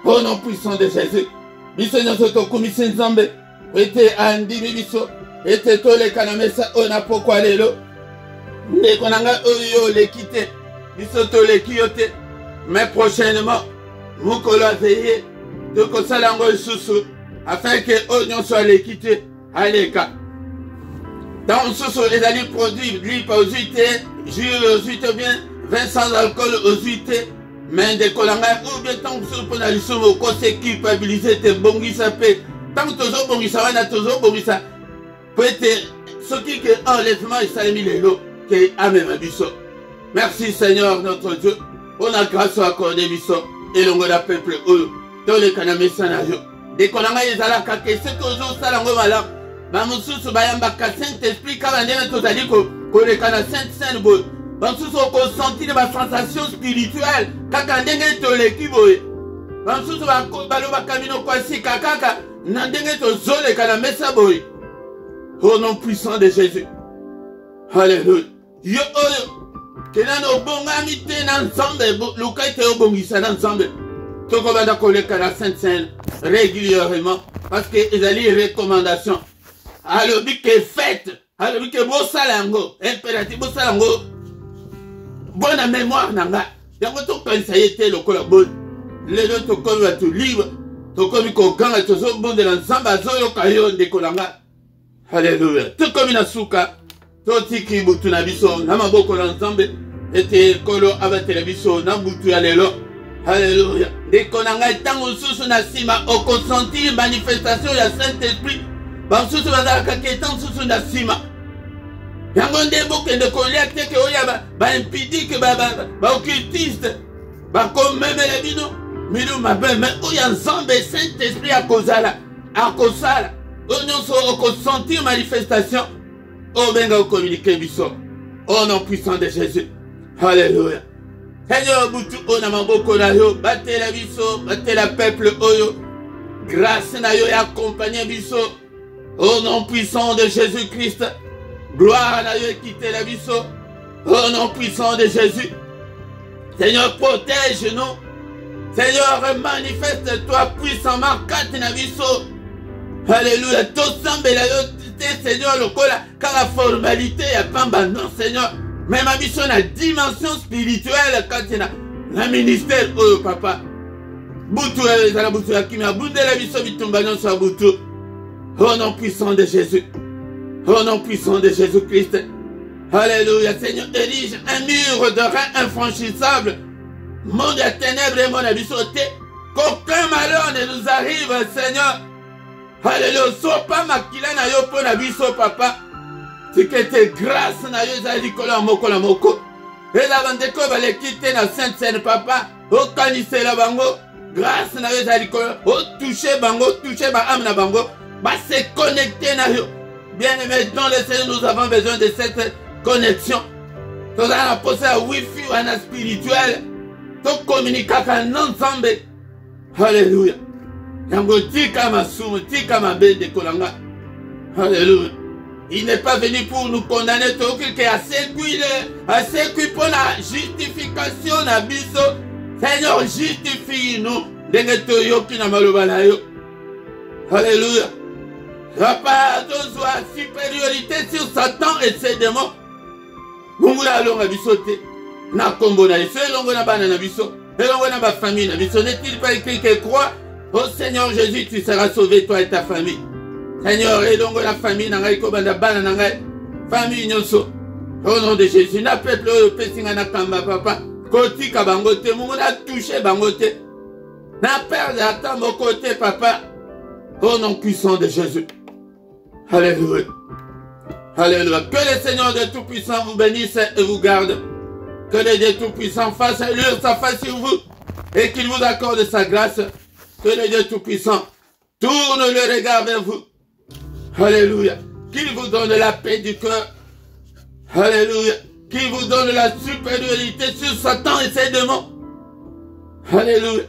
au nom puissant de Jésus. Biso nyoso tokumisi Nzambe, ete andimi biso, ete tole kanamesa ona pokwa lelo. Ndeko nanga oyo le kite, biso tole kiyote, mais prochainement, mukolo veillé, toko salango susu, afin que oyo soit le kite, aleka. Dans le sous les années produits, lui pas aux huités, jus aux huités bien, vin sans alcool aux huités, mais des colangats, ou bien tant que ce qu'on a eu sur vos conseils culpabilisés, t'es bongisa paix. Tant que toujours bongisa, on a toujours bongisa. Peut-être, ce qui est enlèvement, il s'est mis les lots, qui est amen à biso. Merci Seigneur notre Dieu, on a grâce à accorder biso, et l'on a peuple eux, dans les canamés sanayo. Des colangats, ils allaient caquer, ce que vous avez salango malak. Bamususu bayambaka Saint-Esprit kaba ndenge tozali koleka na Sainte-Sainte boye. Bamususu okosenti ba sensation spirituelle kaka ndenge toleki boye. Bamususu balobaka bino kwasika kaka na ndenge tozoleka na mesa boye. Au nom puissant de Jésus. Alléluia. Yo oyo kenana obongami te na Nzambe luka ete obongisa na Nzambe. Tokobanda koleka na Sainte-Sainte régulièrement parce que ezali recommandation. Alors, que faites, alors que beau salango, impératif, beau salango, bonne mémoire, nanga. Yango to pensa yete le colabon. Les deux to comme tu libre, to comme ko ganga to so bon de l'ensemble zoyo kayo de kolanga. Alléluia. To comme na suka, to tiki butu na biso, na maboko l'ensemble, ete kolo aba television na butu ya lelo. Alléluia. De kolanga tango susu na sima au consentir manifestation ya Saint-Esprit. Basusu bazalaka ketan susu na sima. Yango nde bokende kolia teke oya ba impidique ba occultiste. Ba komemele bino. Minu mabe mais oya Nzambe Saint-Esprit akozala. Akosala. Onyoso okosentir manifestation. O benga o communiquer biso. Au nom puissant de Jésus. Alléluia. Seigneur butu ona maboko na yo. Batela biso. Batela peuple oyo. Grâce na yo ya accompagner biso. Au nom puissant de Jésus-Christ, gloire à Dieu qui la biso. Au nom puissant de Jésus, Seigneur, protège-nous. Seigneur, manifeste-toi puissamment, Katina biso. Alléluia, tout semble la Seigneur, le cola, car la formalité est pas non, Seigneur. Même ma mission, la dimension spirituelle, Katina, le ministère, oh papa. Boutou, la boutou, la kimia, boutou, la biso, bitumbanon, sa boutou. Au nom puissant de Jésus. Au nom puissant de Jésus-Christ. Alléluia. Seigneur, érige un mur de rein infranchissable. Monde de ténèbres et mon abissoté. Qu'aucun malheur ne nous arrive, Seigneur. Alléluia. Sois pas maquillé na yo pour l'abisso, papa. C'est que tes grâces na yo zali kola moko la moko. Et la bande ko va les quitter na Sainte-Sainte, papa. Au canissé la bango. grâce na yo ezali toucher bango, toucher ba âme na bango, ba se connecter na yo. Bien aimé, dans le Seigneur, nous avons besoin de cette connexion. Nous allons poser un wifi ou un spirituel. Nous communiquons ensemble. Alléluia. Yango tika masumu, tika mabende kolanga. Alléluia. Il n'est pas venu pour nous condamner, tout qu'il a sécuit pour la justification na biso. Seigneur, justifie-nous. Denge to yoki na maloba na yo. Alléluia. Papa, soit supériorité sur Satan et ses démons. Mungula alonga bisote. Na kombo na iso, elongo na bana na biso. Elongo na ba famille na biso. N'est-il pas écrit que crois au Seigneur Jésus, tu seras sauvé, toi et ta famille. Seigneur, elongo la famille na ngai ko banda bana na ngai. Famille nyonso. Au nom de Jésus, na peuple oyo pesinga na kamba papa. Kotika bango te, mungu na touché bango te. Na perdre ata mon côté papa. Au nom puissant de Jésus. Alléluia. Alléluia. Que le Seigneur de Tout-Puissant vous bénisse et vous garde. Que le Dieu Tout-Puissant fasse luire sa face sur vous et qu'il vous accorde sa grâce. Que le Dieu Tout-Puissant tourne le regard vers vous. Alléluia. Qu'il vous donne la paix du cœur. Alléluia. Qu'il vous donne la supériorité sur Satan et ses démons. Alléluia.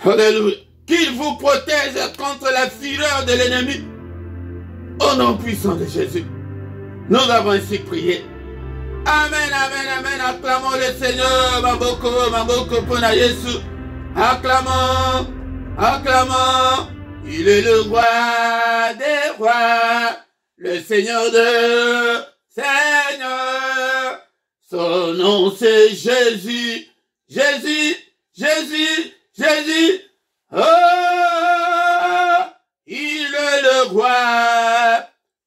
Alléluia. Qu'il vous protège contre la fureur de l'ennemi. Au nom puissant de Jésus. Nous avons ainsi prié. Amen, amen, amen. Acclamons le Seigneur. Maboko, maboko, pona Yesu. Acclamons, acclamons. Il est le roi des rois. Le Seigneur de Seigneur. Son nom c'est Jésus. Jésus, Jésus, Jésus. Oh, il est le roi.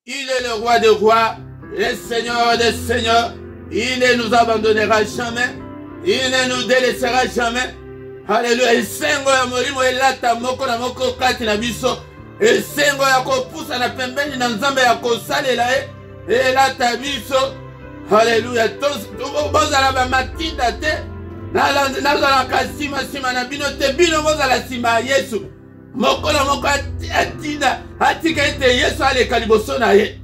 Il est le roi des rois. Le Seigneur des seigneurs. Il ne nous abandonnera jamais. Il ne nous délaissera jamais. Alléluia. Esengo ya molimo elata moko na moko kati na biso. Esengo ya kopusa na pembeni na nzambe ya kosalela elata biso. Alléluia. Bozala ba matinda te. Nazala kasima sima na bino te. Bino bozala sima Yesu. Moko na moko atinda. Atika ete Yesu aleka liboso na ye.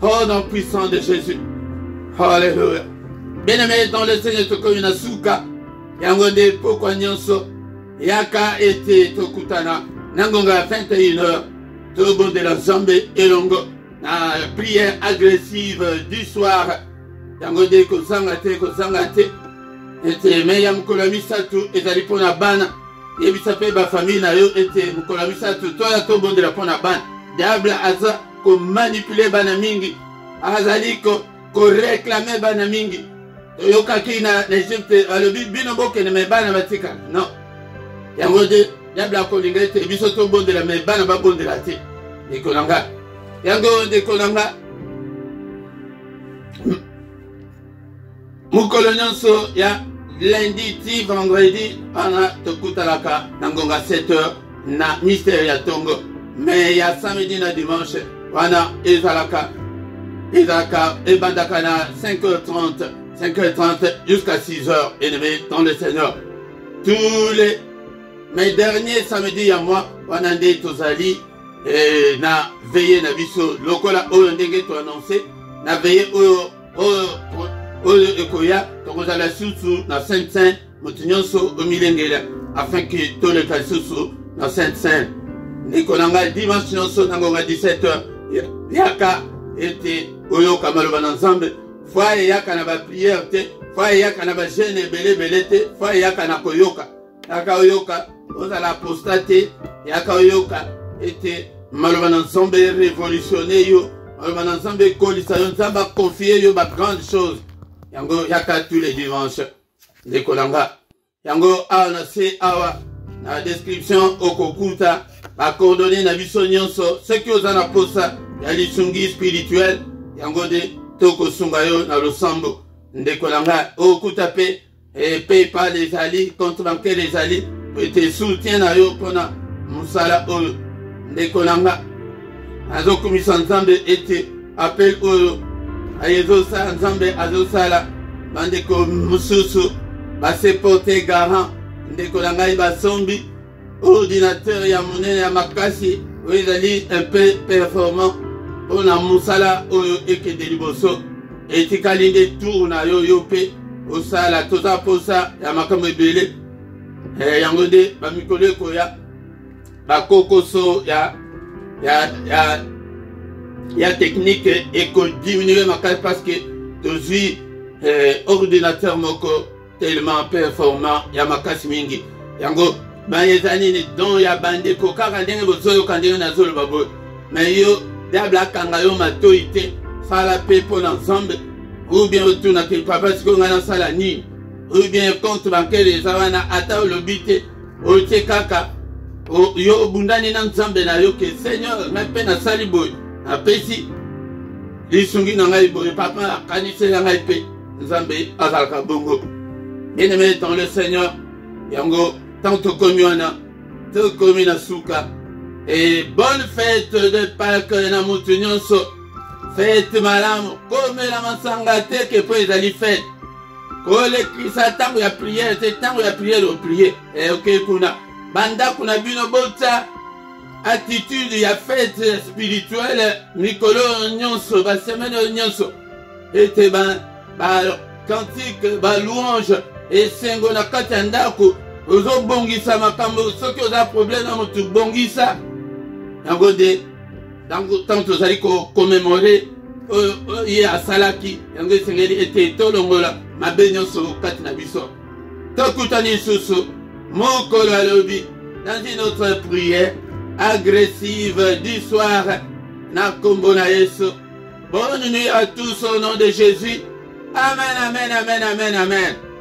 Oh nom puissant de Jésus. Alléluia. Bien-aimé dans le Seigneur toko inasuka. Yango nde pokwa nyonso. Yaka ete tokutana. Nangonga 21h. Tobonde la Nzambe elongo. Na prière agressive du soir. Yango nde kozanga te. Ete meya mukolo misatu ezali pona bana. Yebisa pe ba famille na yo ete mukolo misatu toya tobonde la pona bana. Diable aza ko manipuler bana mingi. Azali ko réclamer bana mingi. Toyoka ki na Egypte alobi bino boke ne me bana batika. Non. Yango de diable ko linga ete biso tobonde la me bana ba bonde la te. Ekolanga. Yango de kolanga. Mukolo nyonso ya lundi ti vendredi ana tokutalaka nangonga 7h na mystère ya tongo. Mais ya samedi na dimanche wana ezalaka ebandaka na 5h30 jusqu'à 6h ennemi dans le Seigneur. Tous mes derniers samedis ya moi wana nde tozali na veillé na biso lokola oyo ndenge to annoncer na veillé oyo ekoya tokozala susu na Saint-Saint moto nyonso omilengela afin que toleka susu na Saint-Saint nikolanga dimanche nyonso nangonga 17h yaka ete oyoka maloba na Nzambe fwa yaka na ba prière te fwa yaka na ba jeûne ebele te fwa yaka na koyoka yaka oyoka ozala apostate yaka oyoka ete maloba na Nzambe révolutionner yo maloba na Nzambe kolisa yo Nzambe confier yo ba grande chose. Yango yaka tous les dimanches. Nekolanga. Yango awa na se awa. Na description okokuta. Ba coordonnées na biso nyonso. Ce qui oza na posa. Ya lisungi spirituel. Yango de toko sunga yo na losambo. Nekolanga. Okuta pe. Et PayPal les ali. Compte bancaire les ali. Te soutien na yo pona. Musala oyo. Nekolanga. Azo komisa Nzambe ete. Appel oyo. Ayezosa Nzambe azosala bandeko mususu base porter garant ndeko na ngai basombi ordinateur ya monene ya makasi oyo ezali un peu performant mpona mosala oyo ekende liboso etikali nde tour na yo yo mpe osala toza posa ya makambo ebele yango nde bamikolo ekoya bakokoso ya technique ekodiminue makasi parce que tozwi ordinateur moko tellement performant ya makasi mingi yango eza nini don ya bandeko kaka ndenge bozoyoka ndenge nazoloba boye mais yo diable akanga yo matoi te sala mpe mpo na nzambe ou bien otunaki papa sikoyo ngai nasala nini ou bien compte bancaire eza wana ata olobi te otie kaka yo obundani na nzambe na yo ke seigneur ngai mpe nasali boye napesi lisungi na ngai boye papa akanisela ngai mpe nzambe azalaka bongo. Bien-aimé dans le Seigneur yango tant tokomi wana tokomi na suka et bonne fête de Pâques na mutu nyonso fête malamu komela masanga te ke po ezali fête kolekisa ntango ya prière te ntango ya prière oprie oke kuna bandako na bino bota attitude ya fête spirituelle mikolo nyonso basemaine nyonso ete cantique balouange esengo na kati ya ndako ozobongisa makambo soki oza problème na motu bongisa yango nde ntango tozali kokomemore oyo ye asalaki yango esengeli ete tolongola mabe nyonso kati na biso tokutani lisusu mokolo alobi dans une autre prière agressive du soir na kombo na Yesu. Bonne nuit à tous au nom de Jésus. Amen, amen, amen, amen, amen.